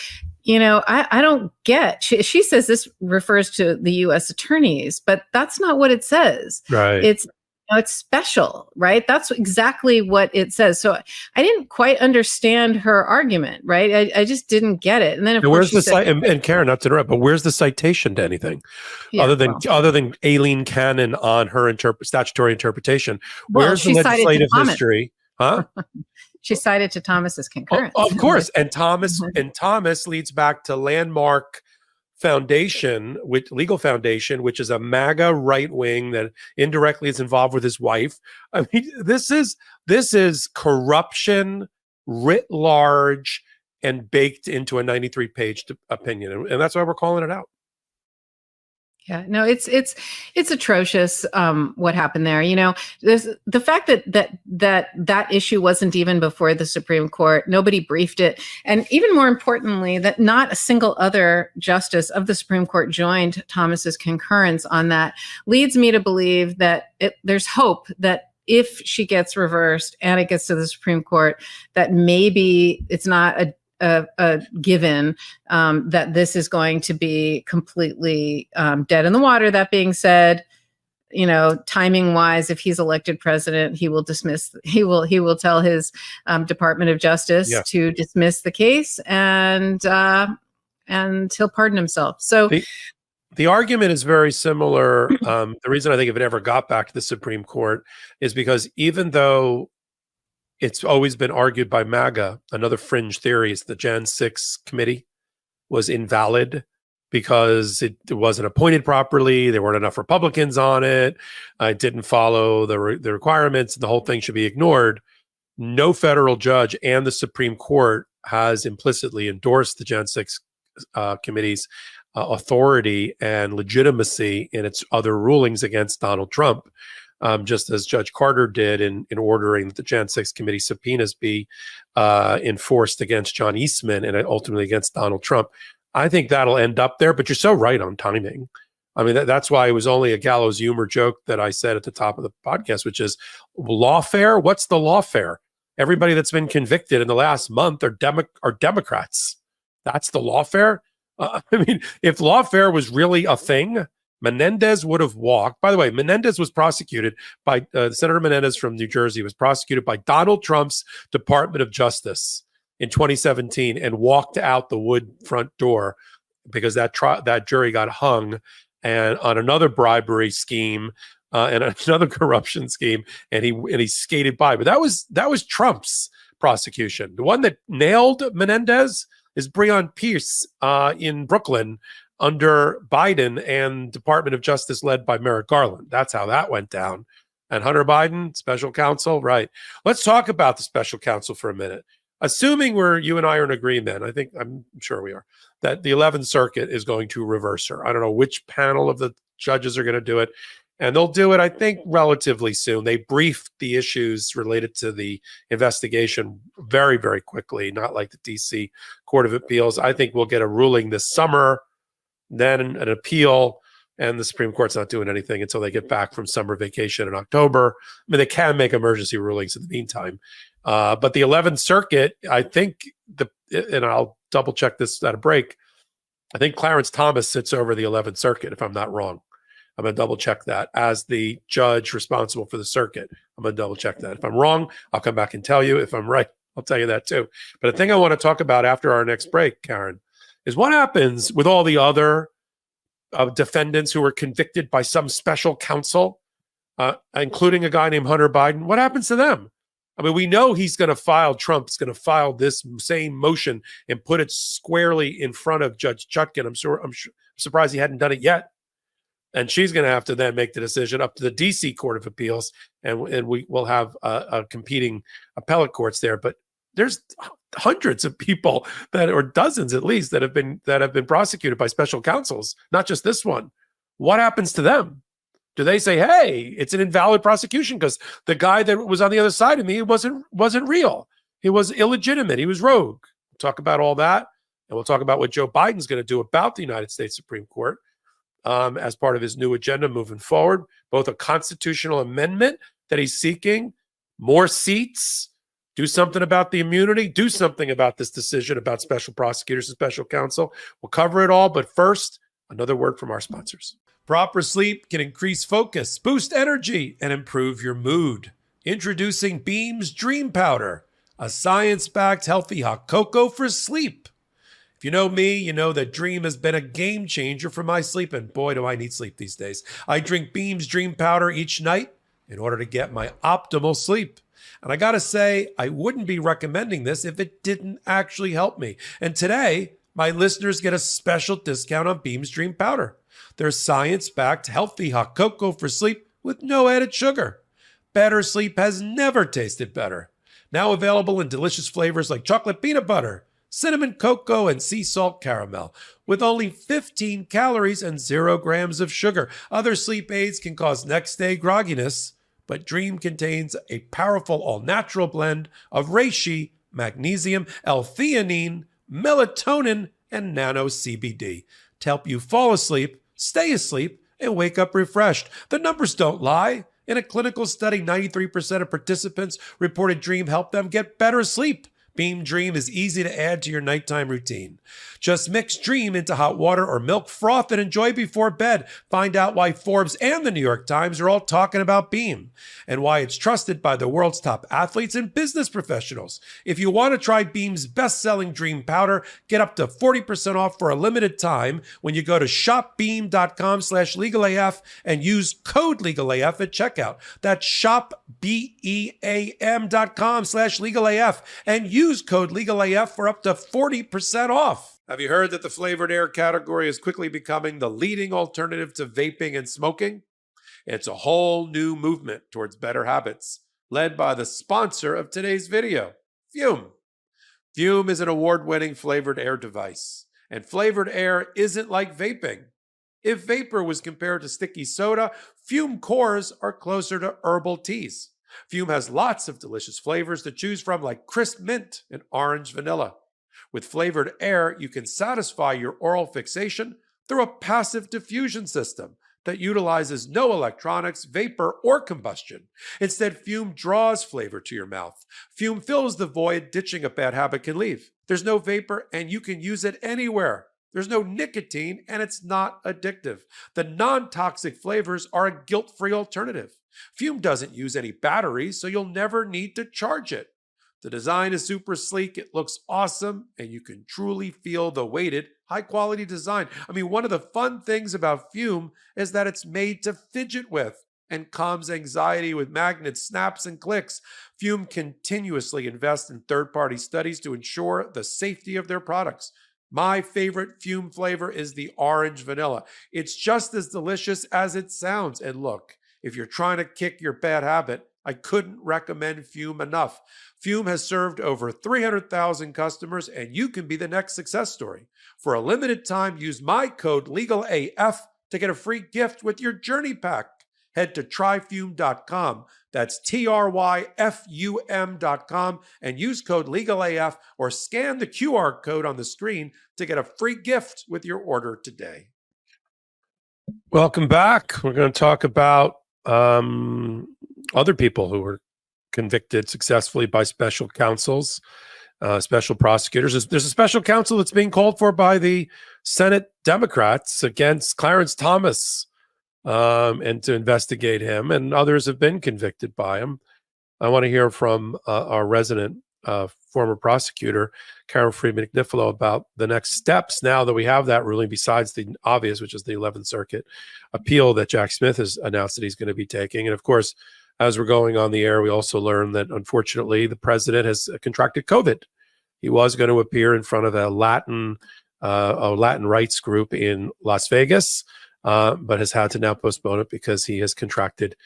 I don't get, she says this refers to the U.S. attorneys, but that's not what it says. Right. It's special, right? That's exactly what it says. So I didn't quite understand her argument, right? I just didn't get it. And then of course, where's the and Karen, not to interrupt, but where's the citation to anything other than Aileen Cannon on her statutory interpretation? Where's the legislative history? Huh? She cited to Thomas's concurrence. Of course, and Thomas leads back to Landmark Foundation, legal foundation, which is a MAGA right wing that indirectly is involved with his wife. I mean, this is corruption writ large and baked into a 93-page opinion, and that's why we're calling it out. Yeah, no, it's atrocious what happened there. There's the fact that issue wasn't even before the Supreme Court. Nobody briefed it, and even more importantly, that not a single other justice of the Supreme Court joined Thomas's concurrence on that leads me to believe that there's hope that if she gets reversed and it gets to the Supreme Court, that maybe it's not a given that this is going to be completely dead in the water. That being said, timing wise, if he's elected president, he will tell his Department of Justice to dismiss the case, and he'll pardon himself. So the argument is very similar. The reason I think if it ever got back to the Supreme Court is because even though it's always been argued by MAGA, another fringe theory is the Jan 6 committee was invalid because it wasn't appointed properly. There weren't enough Republicans on it. It didn't follow the requirements, and the whole thing should be ignored. No federal judge and the Supreme Court has implicitly endorsed the Jan 6 committee's authority and legitimacy in its other rulings against Donald Trump. Just as Judge Carter did in ordering that the Jan 6 committee subpoenas be enforced against John Eastman and ultimately against Donald Trump. I think that'll end up there, but you're so right on timing. I mean, that's why it was only a gallows humor joke that I said at the top of the podcast, which is lawfare. What's the lawfare? Everybody that's been convicted in the last month are Democrats. That's the lawfare. I mean, if lawfare was really a thing, Menendez would have walked. By the way, Menendez was prosecuted by Senator Menendez from New Jersey was prosecuted by Donald Trump's Department of Justice in 2017 and walked out the wood front door because that jury got hung and on another bribery scheme and another corruption scheme, and he skated by. But that was Trump's prosecution. The one that nailed Menendez is Breon Pierce in Brooklyn, under Biden and Department of Justice led by Merrick Garland. That's how that went down. And Hunter Biden, special counsel, right. Let's talk about the special counsel for a minute. Assuming you and I are in agreement, I'm sure we are, that the 11th Circuit is going to reverse her. I don't know which panel of the judges are going to do it. And they'll do it, I think, relatively soon. They briefed the issues related to the investigation very, very quickly, not like the D.C. Court of Appeals. I think we'll get a ruling this summer, then an appeal, and the Supreme Court's not doing anything until they get back from summer vacation in October. I mean, they can make emergency rulings in the meantime. But the 11th Circuit, I think, and I'll double check this at a break, I think Clarence Thomas sits over the 11th Circuit, if I'm not wrong. I'm going to double check that as the judge responsible for the circuit. I'm going to double check that. If I'm wrong, I'll come back and tell you. If I'm right, I'll tell you that too. But the thing I want to talk about after our next break, Karen, is what happens with all the other defendants who were convicted by some special counsel, including a guy named Hunter Biden. What happens to them? I mean, we know Trump's going to file this same motion and put it squarely in front of Judge Chutkan. I'm surprised he hadn't done it yet. And she's going to have to then make the decision up to the DC Court of Appeals, and we will have a competing appellate courts there. But there's hundreds of people or dozens at least that have been prosecuted by special counsels, not just this one. What happens to them? Do they say, hey, it's an invalid prosecution because the guy that was on the other side of me wasn't real? He was illegitimate. He was rogue. We'll talk about all that, and we'll talk about what Joe Biden's going to do about the United States Supreme Court as part of his new agenda moving forward, both a constitutional amendment that he's seeking, more seats, do something about the immunity, do something about this decision about special prosecutors and special counsel. We'll cover it all, but first, another word from our sponsors. Proper sleep can increase focus, boost energy, and improve your mood. Introducing Beam's Dream Powder, a science-backed healthy hot cocoa for sleep. If you know me, you know that Dream has been a game changer for my sleep, and boy, do I need sleep these days. I drink Beam's Dream Powder each night in order to get my optimal sleep. And I gotta say, I wouldn't be recommending this if it didn't actually help me. And today, my listeners get a special discount on Beam's Dream Powder. Their science-backed healthy hot cocoa for sleep with no added sugar. Better sleep has never tasted better. Now available in delicious flavors like chocolate peanut butter, cinnamon cocoa, and sea salt caramel, with only 15 calories and 0 grams of sugar. Other sleep aids can cause next-day grogginess, but Dream contains a powerful all-natural blend of reishi, magnesium, L-theanine, melatonin, and nano CBD to help you fall asleep, stay asleep, and wake up refreshed. The numbers don't lie. In a clinical study, 93% of participants reported Dream helped them get better sleep. Beam Dream is easy to add to your nighttime routine. Just mix Dream into hot water or milk, froth, and enjoy before bed. Find out why Forbes and the New York Times are all talking about Beam and why it's trusted by the world's top athletes and business professionals. If you want to try Beam's best-selling Dream Powder, get up to 40% off for a limited time when you go to shopbeam.com/legalaf and use code legalaf at checkout. That's shopbeam.com/legalaf and use code legalaf for up to 40% off. Have you heard that the flavored air category is quickly becoming the leading alternative to vaping and smoking? It's a whole new movement towards better habits, led by the sponsor of today's video, Fume. Fume is an award-winning flavored air device, and flavored air isn't like vaping. If vapor was compared to sticky soda, Fume cores are closer to herbal teas. Fume has lots of delicious flavors to choose from, like crisp mint and orange vanilla. With flavored air, you can satisfy your oral fixation through a passive diffusion system that utilizes no electronics, vapor, or combustion. Instead, Fume draws flavor to your mouth. Fume fills the void ditching a bad habit can leave. There's no vapor, and you can use it anywhere. There's no nicotine, and it's not addictive. The non-toxic flavors are a guilt-free alternative. Fume doesn't use any batteries, so you'll never need to charge it. The design is super sleek, it looks awesome, and you can truly feel the weighted, high-quality design. I mean, one of the fun things about Fume is that it's made to fidget with and calms anxiety with magnets, snaps, and clicks. Fume continuously invests in third-party studies to ensure the safety of their products. My favorite Fume flavor is the orange vanilla. It's just as delicious as it sounds. And look, if you're trying to kick your bad habit, I couldn't recommend Fume enough. Fume has served over 300,000 customers, and you can be the next success story. For a limited time, use my code LEGALAF to get a free gift with your Journey Pack. Head to tryfume.com. That's TRYFUM.com and use code LEGALAF or scan the QR code on the screen to get a free gift with your order today. Welcome back. We're going to talk about other people who were convicted successfully by special counsels, special prosecutors. There's a special counsel that's being called for by the Senate Democrats against Clarence Thomas and to investigate him, and others have been convicted by him. I want to hear from our resident former prosecutor, Karen Friedman Agnifilo, about the next steps now that we have that ruling, besides the obvious, which is the 11th Circuit appeal that Jack Smith has announced that he's going to be taking. And of course, as we're going on the air, we also learned that unfortunately the president has contracted COVID. He was going to appear in front of a Latin rights group in Las Vegas. but has had to now postpone it because he has contracted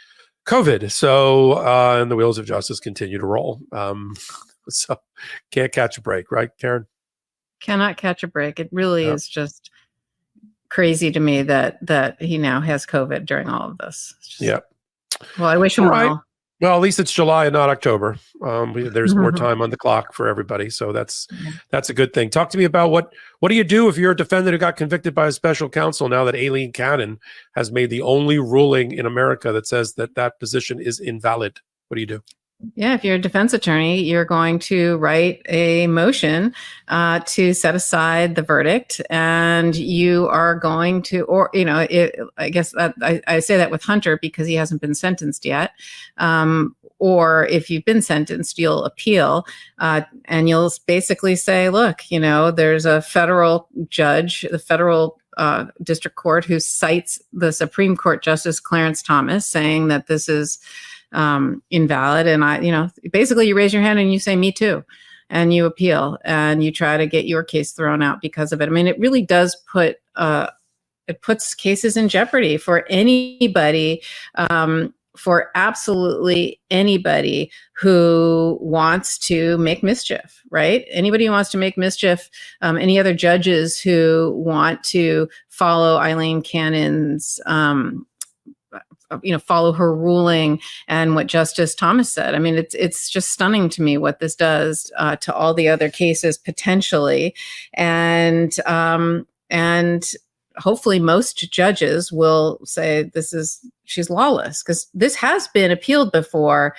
COVID. So, and the wheels of justice continue to roll. So can't catch a break, right, Karen? Cannot catch a break. It really Yep. is just crazy to me that he now has COVID during all of this. Yep. Well, I wish him well. Well, at least it's July and not October. There's more time on the clock for everybody, so that's a good thing. Talk to me about what do you do if you're a defendant who got convicted by a special counsel now that Aileen Cannon has made the only ruling in America that says that position is invalid? What do you do? Yeah, if you're a defense attorney, you're going to write a motion to set aside the verdict, and you are going to, or I guess I say that with Hunter because he hasn't been sentenced yet. Or if you've been sentenced, you'll appeal, and you'll basically say, look, there's a federal judge, the federal district court, who cites the Supreme Court Justice Clarence Thomas, saying that this is invalid. And basically you raise your hand and you say, me too. And you appeal and you try to get your case thrown out because of it. I mean, it really does it puts cases in jeopardy for anybody, for absolutely anybody who wants to make mischief, right? Anybody who wants to make mischief, any other judges who want to follow Aileen Cannon's follow her ruling and what Justice Thomas said. I mean, it's just stunning to me what this does to all the other cases potentially, and hopefully most judges will say she's lawless, because this has been appealed before.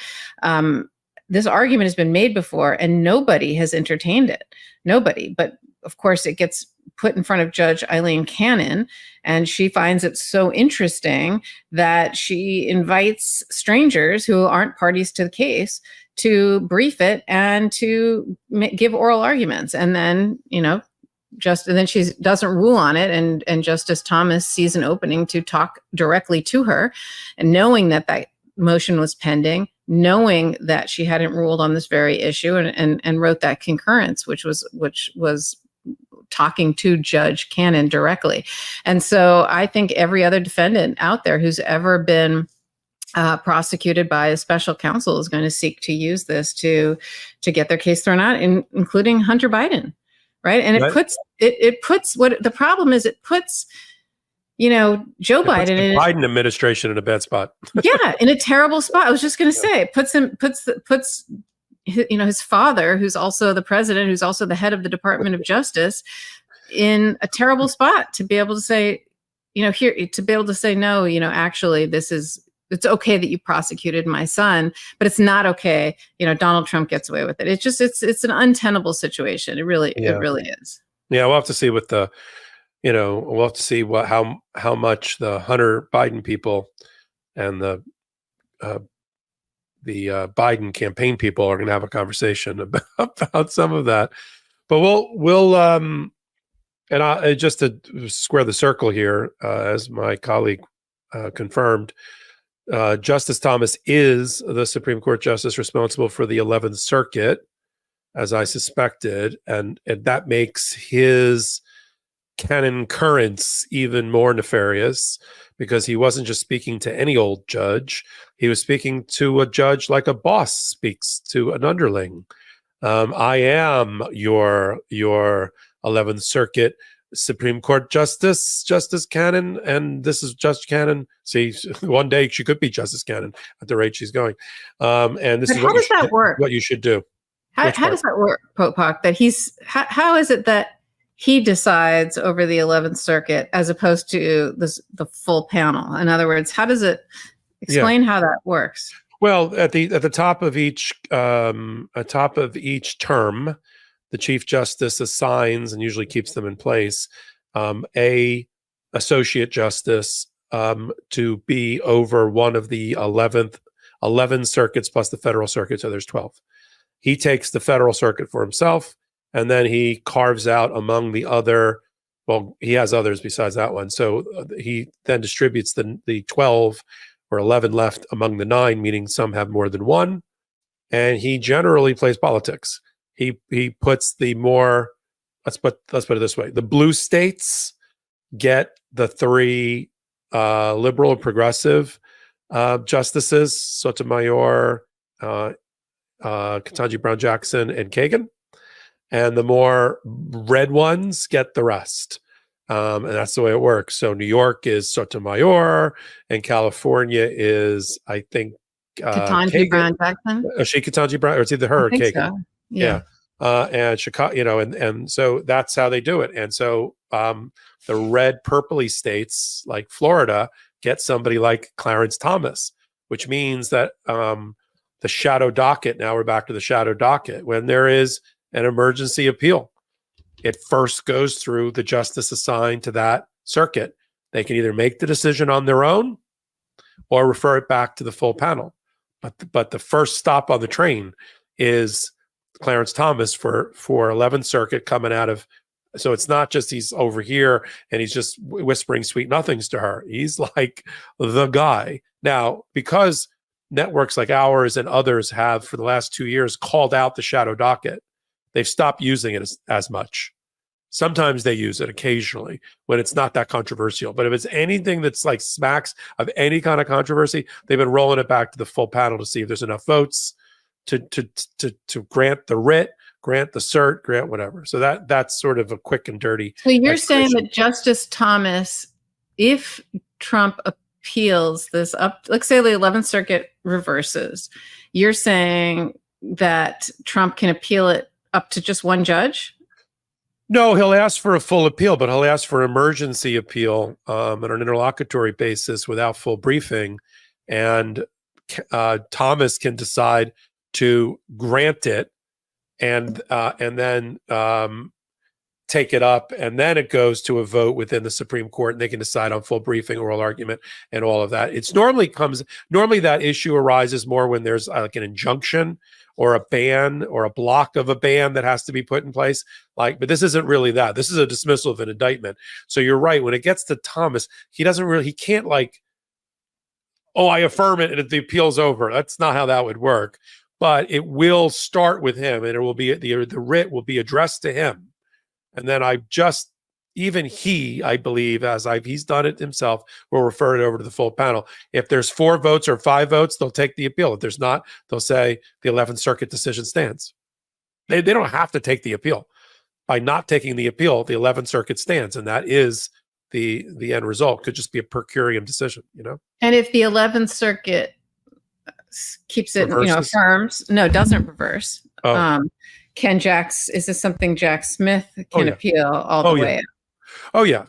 This argument has been made before, and nobody has entertained it. Nobody, but of course it gets put in front of Judge Aileen Cannon, and she finds it so interesting that she invites strangers who aren't parties to the case to brief it and to give oral arguments. And then, and then she doesn't rule on it. And Justice Thomas sees an opening to talk directly to her, and knowing that motion was pending, knowing that she hadn't ruled on this very issue, and wrote that concurrence, which was talking to Judge Cannon directly. And so I think every other defendant out there who's ever been prosecuted by a special counsel is going to seek to use this to get their case thrown out, including Hunter Biden, right? And it puts what the problem is. It puts Joe Biden in the Biden administration in a bad spot. Yeah, in a terrible spot. I was just going to say, it puts his father, who's also the president, who's also the head of the Department of Justice, in a terrible spot to be able to say, no, actually, it's okay that you prosecuted my son, but it's not okay. Donald Trump gets away with it. It's an untenable situation. It really is. Yeah, we'll have to see what how much the Hunter Biden people and the Biden campaign people are going to have a conversation about some of that. But we'll just to square the circle here, as my colleague confirmed, Justice Thomas is the Supreme Court justice responsible for the 11th Circuit, as I suspected, and that makes his concurrence even more nefarious, because he wasn't just speaking to any old judge. He was speaking to a judge like a boss speaks to an underling. I am your 11th Circuit Supreme Court Justice Cannon, and this is Judge Cannon. See, one day she could be Justice Cannon at the rate she's going. And this is how does that work? What you should do. How does that work, Popok? That how is it that he decides over the 11th Circuit as opposed to the full panel? In other words, how does it explain how that works? Well, at the top of each term, the Chief Justice assigns and usually keeps them in place a associate justice to be over one of the 11 circuits plus the federal circuit, so there's 12. He takes the federal circuit for himself, and then he carves out among the other, well, he has others besides that one. So he then distributes the 12 or 11 left among the 9, meaning some have more than one. And he generally plays politics. He puts the more, let's put it this way. The blue states get the 3 liberal and progressive justices, Sotomayor, Ketanji Brown Jackson, and Kagan. And the more red ones get the rest. And that's the way it works. So New York is Sotomayor, and California is, I think, Ketanji Brown Jackson. Is she Ketanji Brown, or it's either her or Kagan? So. Yeah. And Chicago, and so that's how they do it. And so the red purpley states like Florida get somebody like Clarence Thomas, which means that the shadow docket, now we're back to the shadow docket, when there is an emergency appeal, it first goes through the justice assigned to that circuit. They can either make the decision on their own or refer it back to the full panel. But the first stop on the train is Clarence Thomas for 11th Circuit coming out of. So it's not just he's over here and he's just whispering sweet nothings to her. He's like the guy. Now, because networks like ours and others have for the last 2 years called out the shadow docket, they've stopped using it as much. Sometimes they use it occasionally when it's not that controversial. But if it's anything that's like smacks of any kind of controversy, they've been rolling it back to the full panel to see if there's enough votes to grant the writ, grant the cert, grant whatever. So that's sort of a quick and dirty. So you're saying that Justice Thomas, if Trump appeals this up, let's say the 11th Circuit reverses, you're saying that Trump can appeal it up to just one judge? No, he'll ask for a full appeal, but he'll ask for emergency appeal on an interlocutory basis without full briefing. And Thomas can decide to grant it and then take it up, and then it goes to a vote within the Supreme Court, and they can decide on full briefing, oral argument, and all of that. It's normally that issue arises more when there's like an injunction or a ban or a block of a ban that has to be put in place. But this isn't really that. This is a dismissal of an indictment. So you're right. When it gets to Thomas, he can't like, oh, I affirm it and the appeal's over. That's not how that would work. But it will start with him, and it will be the writ will be addressed to him. And then I believe, he's done it himself, will refer it over to the full panel. If there's 4 votes or 5 votes, they'll take the appeal. If there's not, they'll say the 11th Circuit decision stands. They don't have to take the appeal. By not taking the appeal, the 11th Circuit stands, and that is the end result. Could just be a per curiam decision, And if the 11th Circuit keeps it, affirms, doesn't reverse. Is this something Jack Smith can appeal all the way? Oh yeah.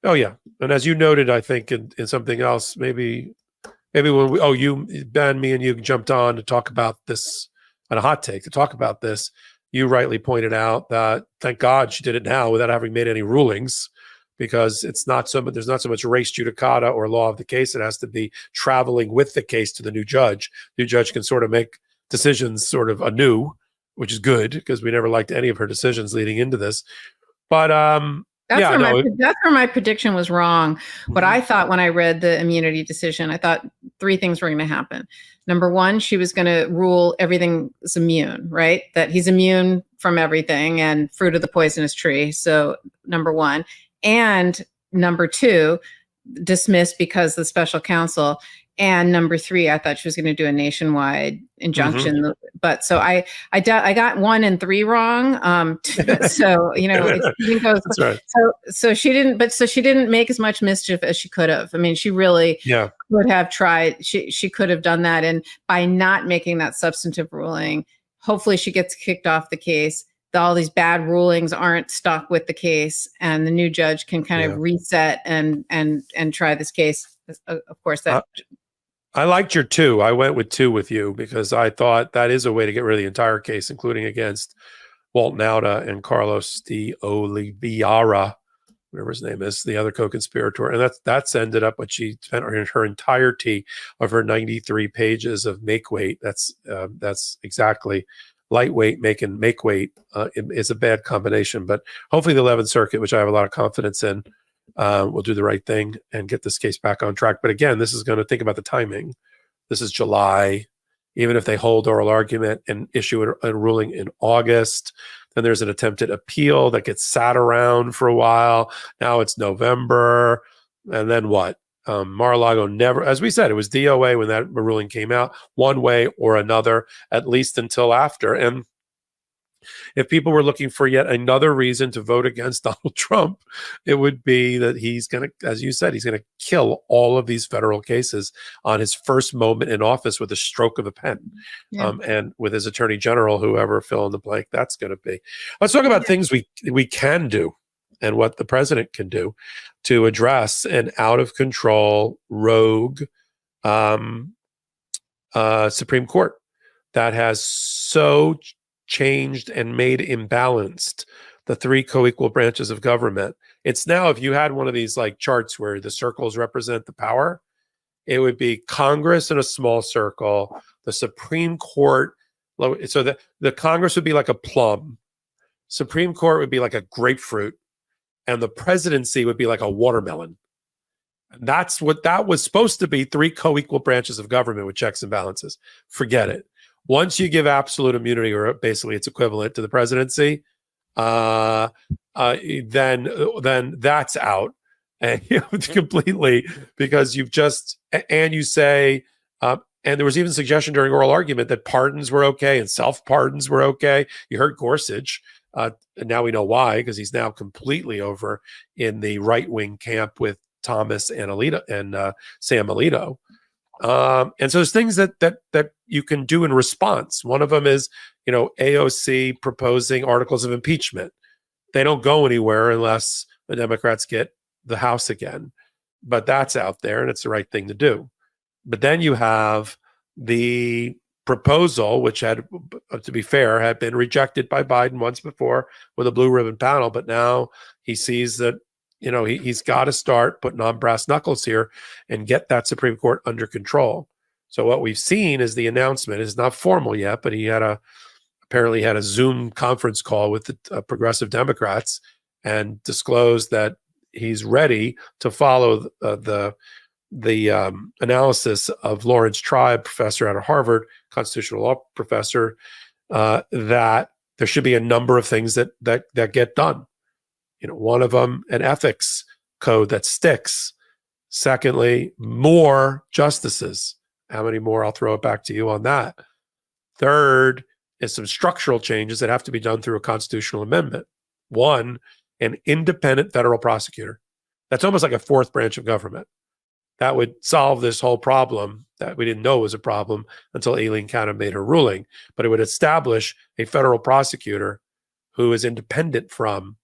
And as you noted, I think in something else, maybe when me and you jumped on to talk about this on a hot take to talk about this, you rightly pointed out that thank God she did it now without having made any rulings, because there's not so much res judicata or law of the case. It has to be traveling with the case to the new judge. The new judge can sort of make decisions sort of anew, which is good because we never liked any of her decisions leading into this. But that's where my prediction was wrong. What I thought when I read the immunity decision, I thought 3 things were going to happen. Number 1, she was going to rule everything is immune, right? That he's immune from everything and fruit of the poisonous tree. So number 1. And number 2, dismissed because the special counsel. And number 3, I thought she was going to do a nationwide injunction. But so I got 1 and 3 wrong. So, it goes, that's right. So she didn't make as much mischief as she could have. I mean, she really would have tried. She could have done that. And by not making that substantive ruling, hopefully she gets kicked off the case. All these bad rulings aren't stuck with the case, and the new judge can kind of reset and try this case. Of course, that I liked your 2. I went with 2 with you because I thought that is a way to get rid of the entire case, including against Walt Nauta and Carlos de Oliveira, whatever his name is, the other co-conspirator. And that's ended up what she spent her entirety of her 93 pages of make weight. That's exactly. Lightweight make weight is a bad combination, but hopefully the 11th Circuit, which I have a lot of confidence in, will do the right thing and get this case back on track. But again, this is going to think about the timing. This is July. Even if they hold oral argument and issue a ruling in August, then there's an attempted appeal that gets sat around for a while. Now it's November. And then what? Mar-a-Lago never, as we said, it was DOA when that ruling came out, one way or another, at least until after. And if people were looking for yet another reason to vote against Donald Trump, it would be that he's going to, as you said, he's going to kill all of these federal cases on his first moment in office with a stroke of a pen. Yeah. And with his attorney general, whoever fill in the blank that's going to be. Let's talk about things we can do and what the president can do to address an out of control, rogue Supreme Court that has so changed and made imbalanced the three co-equal branches of government. It's now, if you had one of these like charts where the circles represent the power, it would be Congress in a small circle, the Supreme Court. So the Congress would be like a plum, Supreme Court would be like a grapefruit, and the presidency would be like a watermelon. And that's what that was supposed to be, three co-equal branches of government with checks and balances. Forget it. Once you give absolute immunity, or basically its equivalent to the presidency, then that's out and completely, because you've just, and you say, and there was even suggestion during oral argument that pardons were okay and self-pardons were okay. You heard Gorsuch. And now we know why, because he's now completely over in the right-wing camp with Thomas and Sam Alito. And so there's things that you can do in response. One of them is, AOC proposing articles of impeachment. They don't go anywhere unless the Democrats get the House again. But that's out there, and it's the right thing to do. But then you have the proposal, which had, to be fair, had been rejected by Biden once before with a blue ribbon panel, but now he sees that he's got to start putting on brass knuckles here and get that Supreme Court under control. So what we've seen is the announcement is not formal yet, but he apparently had a Zoom conference call with the progressive Democrats and disclosed that he's ready to follow the analysis of Lawrence Tribe, professor out of Harvard, constitutional law professor, that there should be a number of things that get done. One of them, an ethics code that sticks. Secondly, more justices. How many more? I'll throw it back to you on that. Third is some structural changes that have to be done through a constitutional amendment. One, an independent federal prosecutor. That's almost like a fourth branch of government. That would solve this whole problem that we didn't know was a problem until Aileen Cannon made her ruling. But it would establish a federal prosecutor who is independent from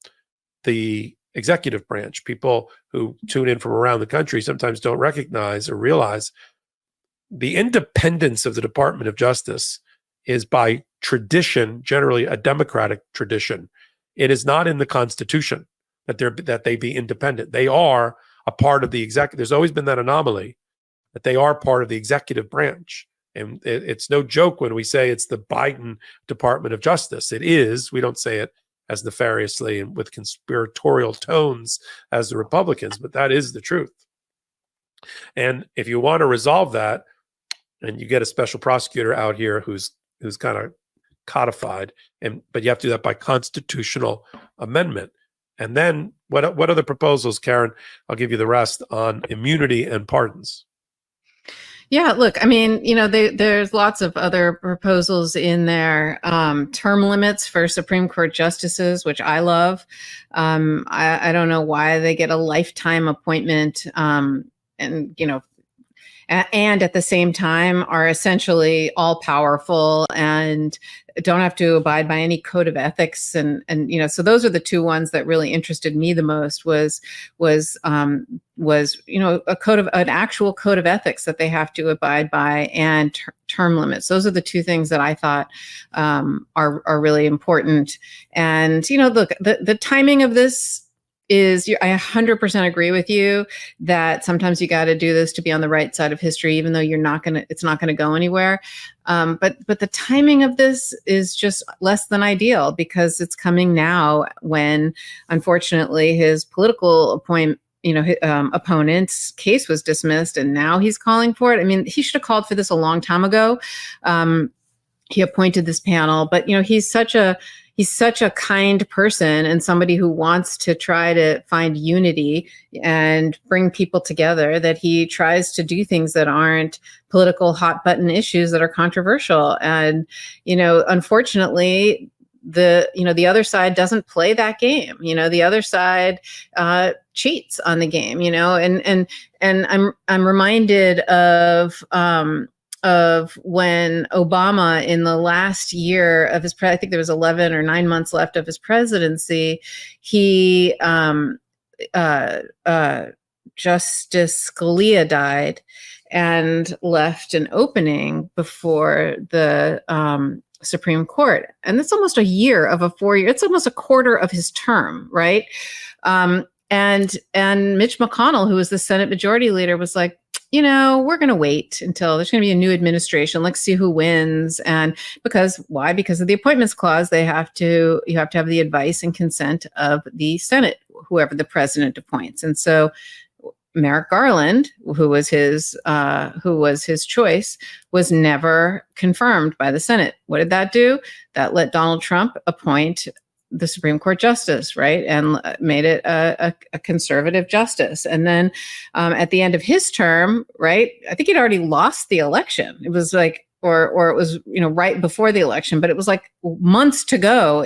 the executive branch. People who tune in from around the country sometimes don't recognize or realize the independence of the Department of Justice is by tradition, generally a democratic tradition. It is not in the Constitution that they be independent. They are a part of the executive. There's always been that anomaly that they are part of the executive branch. And it's no joke when we say it's the Biden Department of Justice. It is. We don't say it as nefariously and with conspiratorial tones as the Republicans, but that is the truth. And if you want to resolve that, and you get a special prosecutor out here who's kind of codified, but you have to do that by constitutional amendment. And then what are the proposals, Karen? I'll give you the rest on immunity and pardons. Yeah, look, I mean, there's lots of other proposals in there. Term limits for Supreme Court justices, which I love. I don't know why they get a lifetime appointment, and at the same time are essentially all powerful and don't have to abide by any code of ethics. And so those are the two ones that really interested me the most was an actual code of ethics that they have to abide by, and term limits. Those are the two things that I thought are really important. And, look, the timing of this is, I 100% agree with you that sometimes you got to do this to be on the right side of history, even though it's not going to go anywhere. But the timing of this is just less than ideal, because it's coming now when, unfortunately, his political opponent's case was dismissed, and now he's calling for it. I mean, he should have called for this a long time ago. He appointed this panel, but he's such a he's such a kind person and somebody who wants to try to find unity and bring people together, that he tries to do things that aren't political hot button issues that are controversial. And, unfortunately, the other side doesn't play that game. The other side cheats on the game, and I'm reminded of when Obama, in the last year of his, I think there was 11 or 9 months left of his presidency, he, Justice Scalia died and left an opening before the Supreme Court. And that's almost a year of a 4-year, it's almost a quarter of his term, right? And Mitch McConnell, who was the Senate Majority Leader, was like, we're going to wait until there's going to be a new administration. Let's see who wins. And why? Because of the Appointments Clause, you have to have the advice and consent of the Senate, whoever the president appoints. And so Merrick Garland, who was his choice, was never confirmed by the Senate. What did that do? That let Donald Trump appoint the Supreme Court justice, right? And made it a conservative justice. And then at the end of his term, right, I think he'd already lost the election. It was like, or it was, right before the election, but it was like months to go,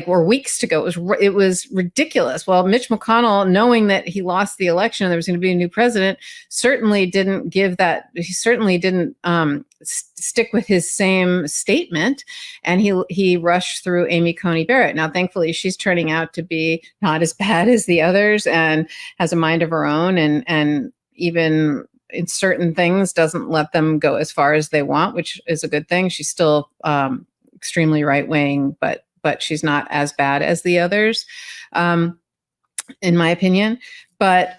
or weeks to go. It was ridiculous. Well, Mitch McConnell, knowing that he lost the election and there was going to be a new president, certainly didn't stick with his same statement, and he rushed through Amy Coney Barrett. Now, thankfully, she's turning out to be not as bad as the others and has a mind of her own, and even in certain things doesn't let them go as far as they want, which is a good thing. She's still extremely right-wing, but she's not as bad as the others, in my opinion. But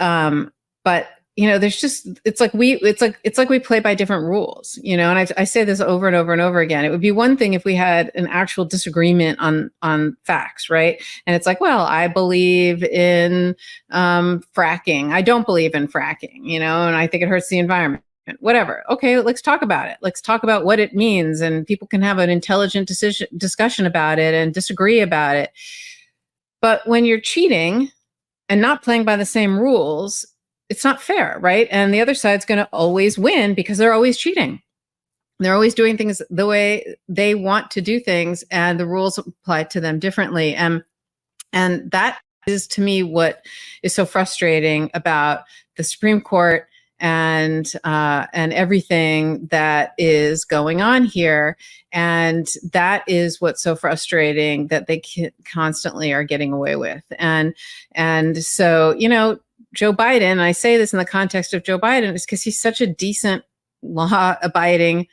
there's just, it's like we play by different rules, and I say this over and over and over again. It would be one thing if we had an actual disagreement on facts, right? And it's like, well, I believe in fracking. I don't believe in fracking, and I think it hurts the environment. Whatever. Okay, let's talk about it. Let's talk about what it means, and people can have an intelligent discussion about it and disagree about it. But when you're cheating and not playing by the same rules, it's not fair, right? And the other side's going to always win because they're always cheating. They're always doing things the way they want to do things, and the rules apply to them differently. And that is, to me, what is so frustrating about the Supreme Court and everything that is going on here. And that is what's so frustrating, that they constantly are getting away with. And so, Joe Biden, I say this in the context of Joe Biden, is because he's such a decent, law-abiding,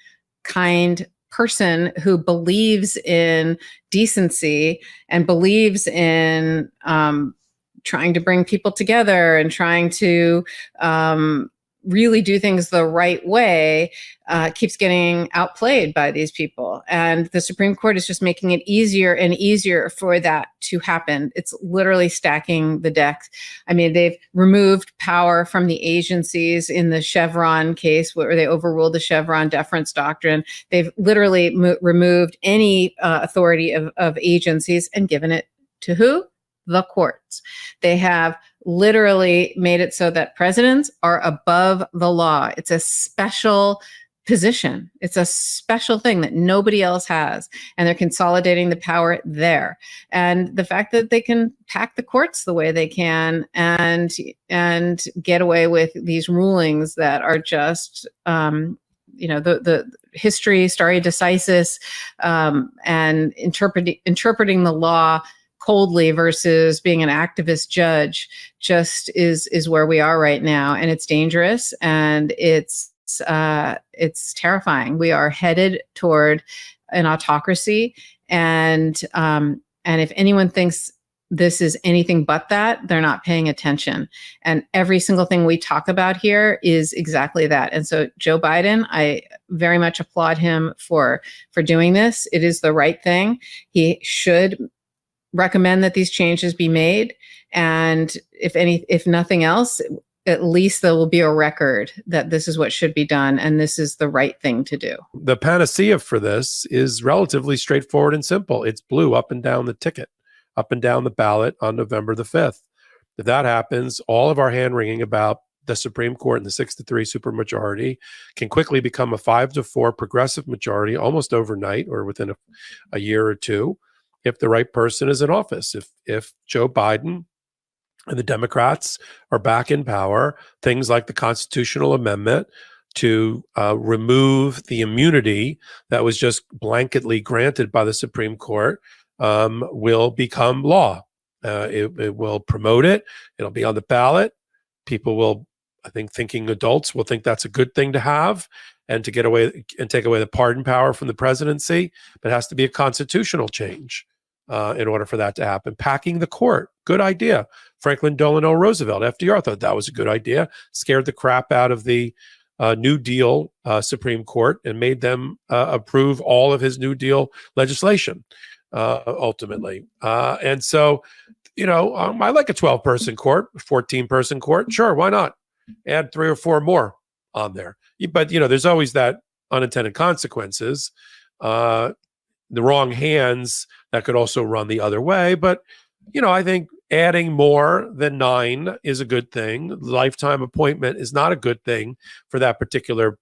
kind person who believes in decency and believes in trying to bring people together and trying to really do things the right way, keeps getting outplayed by these people. And the Supreme Court is just making it easier and easier for that to happen. It's literally stacking the deck. I mean, they've removed power from the agencies in the Chevron case, where they overruled the Chevron deference doctrine. They've literally removed any authority of agencies and given it to who? The courts. They have literally made it so that presidents are above the law. It's a special position. It's a special thing that nobody else has. And they're consolidating the power there. And the fact that they can pack the courts the way they can and get away with these rulings that are just, the history, stare decisis, and interpreting the law coldly versus being an activist judge, just is where we are right now. And it's dangerous, and it's terrifying. We are headed toward an autocracy. And if anyone thinks this is anything but that, they're not paying attention. And every single thing we talk about here is exactly that. And so Joe Biden, I very much applaud him for doing this. It is the right thing. He should recommend that these changes be made. And if nothing else, at least there will be a record that this is what should be done and this is the right thing to do. The panacea for this is relatively straightforward and simple. It's blue up and down the ticket, up and down the ballot on November the 5th. If that happens, all of our hand-wringing about the Supreme Court and the 6-3 supermajority can quickly become a 5-4 progressive majority almost overnight or within a year or two if the right person is in office. If Joe Biden and the Democrats are back in power, things like the constitutional amendment to remove the immunity that was just blanketly granted by the Supreme Court will become law. It will promote it. It'll be on the ballot. People will, I think, thinking adults will think that's a good thing to have and to get away and take away the pardon power from the presidency. But it has to be a constitutional change in order for that to happen. Packing the court, good idea. Franklin Delano Roosevelt, FDR thought that was a good idea, scared the crap out of the New Deal Supreme Court and made them approve all of his New Deal legislation ultimately. And so, I like a 12-person court, 14-person court. Sure, why not? Add 3 or 4 more on there. But, there's always that unintended consequences. The wrong hands that could also run the other way. But, I think adding more than 9 is a good thing. Lifetime appointment is not a good thing for that particular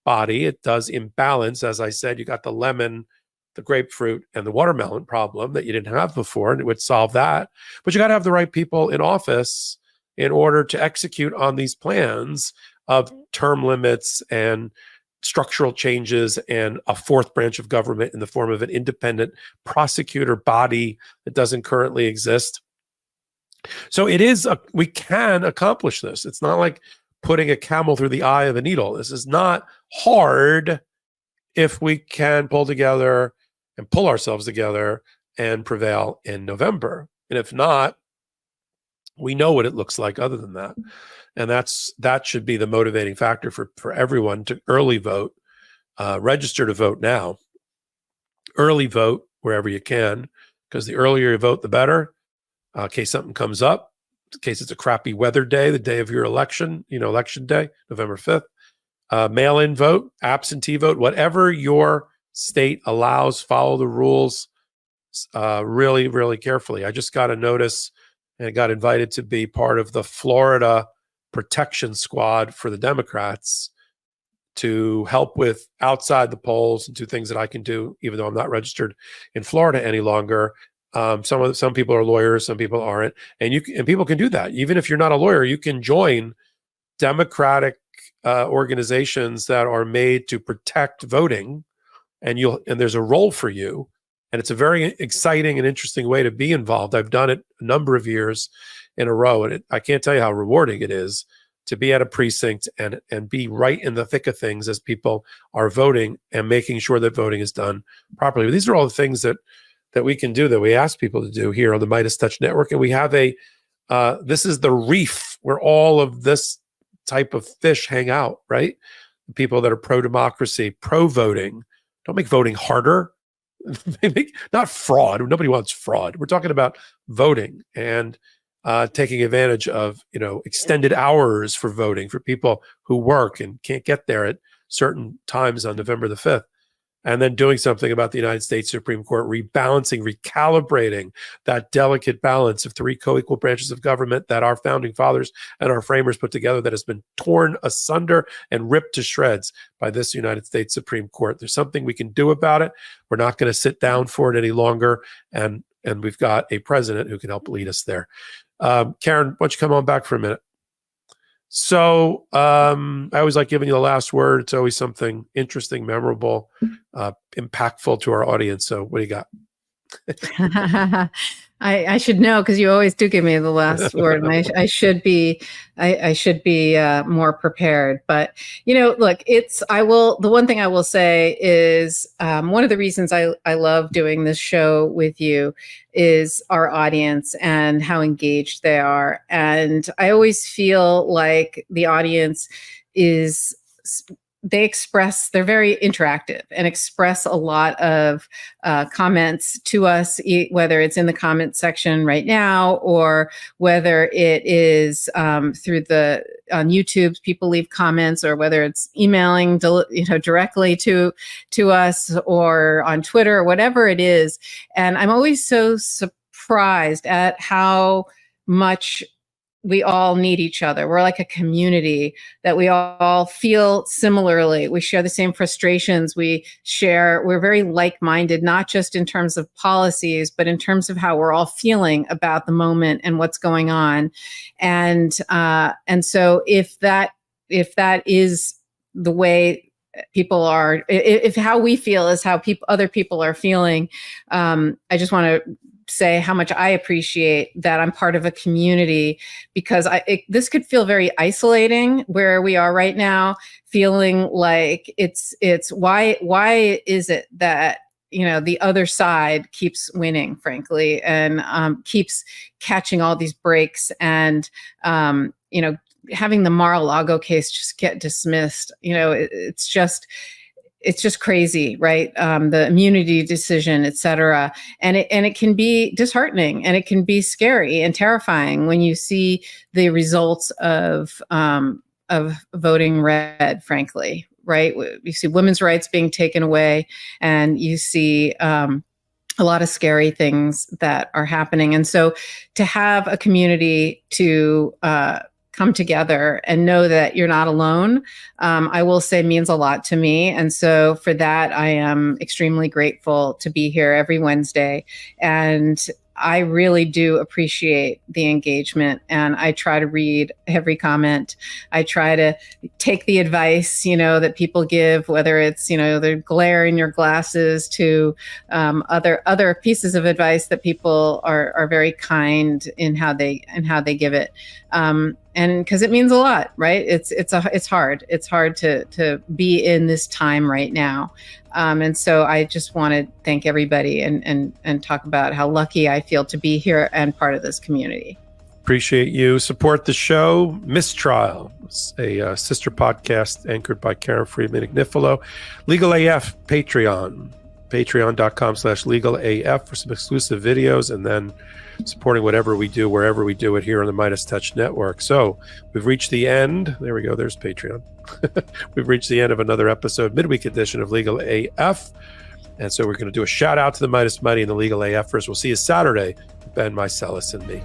body. It does imbalance. As I said, you got the lemon, the grapefruit, and the watermelon problem that you didn't have before, and it would solve that. But you got to have the right people in office in order to execute on these plans of term limits and structural changes and a 4th branch of government in the form of an independent prosecutor body that doesn't currently exist. So we can accomplish this. It's not like putting a camel through the eye of a needle. This is not hard if we can pull ourselves together and prevail in November. And if not, we know what it looks like other than that. And that should be the motivating factor for everyone to early vote, register to vote now, early vote wherever you can, because the earlier you vote, the better. In case something comes up, in case it's a crappy weather day, the day of your election, election day, November 5th, mail-in vote, absentee vote, whatever your state allows, follow the rules really, really carefully. I just got a notice and got invited to be part of the Florida protection squad for the Democrats to help with outside the polls and do things that I can do, even though I'm not registered in Florida any longer. Some people are lawyers, some people aren't, and people can do that. Even if you're not a lawyer, you can join Democratic organizations that are made to protect voting, and there's a role for you. And it's a very exciting and interesting way to be involved. I've done it a number of years in a row, and I can't tell you how rewarding it is to be at a precinct and be right in the thick of things as people are voting and making sure that voting is done properly. But these are all the things that we can do, that we ask people to do here on the Midas Touch Network. And we have this is the reef where all of this type of fish hang out, right? The people that are pro-democracy, pro-voting. Don't make voting harder. Not fraud. Nobody wants fraud. We're talking about voting and taking advantage of extended hours for voting for people who work and can't get there at certain times on November the 5th. And then doing something about the United States Supreme Court, rebalancing, recalibrating that delicate balance of 3 co-equal branches of government that our founding fathers and our framers put together, that has been torn asunder and ripped to shreds by this United States Supreme Court. There's something we can do about it. We're not going to sit down for it any longer. And we've got a president who can help lead us there. Karen, why don't you come on back for a minute? So I always like giving you the last word. It's always something interesting, memorable, impactful to our audience. So what do you got? I should know, because you always do give me the last word, and I should be more prepared. But look, the one thing I will say is one of the reasons I love doing this show with you is our audience and how engaged they are, and I always feel like the audience is they're very interactive and express a lot of comments to us, whether it's in the comment section right now or whether it is through on YouTube, people leave comments, or whether it's emailing directly to us, or on Twitter, or whatever it is. And I'm always so surprised at how much we all need each other. We're like a community that we all feel similarly. We share the same frustrations. We're very like-minded, not just in terms of policies, but in terms of how we're all feeling about the moment and what's going on. And so if that is the way people are, if how we feel is how other people are feeling, I just want to say how much I appreciate that I'm part of a community, because this could feel very isolating where we are right now, feeling like it's why is it that the other side keeps winning, frankly, and keeps catching all these breaks, and having the Mar-a-Lago case just get dismissed. It's just crazy, right? The immunity decision, et cetera. And it can be disheartening, and it can be scary and terrifying when you see the results of voting red, frankly, right? You see women's rights being taken away, and you see a lot of scary things that are happening. And so to have a community to come together and know that you're not alone, I will say means a lot to me. And so for that, I am extremely grateful to be here every Wednesday. And I really do appreciate the engagement, and I try to read every comment. I try to take the advice, that people give, whether it's, the glare in your glasses to other pieces of advice that people are very kind in how they give it. And because it means a lot, right? It's hard. It's hard to be in this time right now. And so I just want to thank everybody and talk about how lucky I feel to be here and part of this community. Appreciate you. Support the show. Mistrial, a sister podcast anchored by Karen Friedman, Agnifilo. Legal AF, Patreon. Patreon.com/legalaf for some exclusive videos, and then supporting whatever we do, wherever we do it here on the Midas Touch Network. So we've reached the end. There we go. There's Patreon. We've reached the end of another episode, midweek edition of Legal AF. And so we're going to do a shout out to the Midas Mighty and the Legal AFers. We'll see you Saturday, Ben, Mycelis, and me.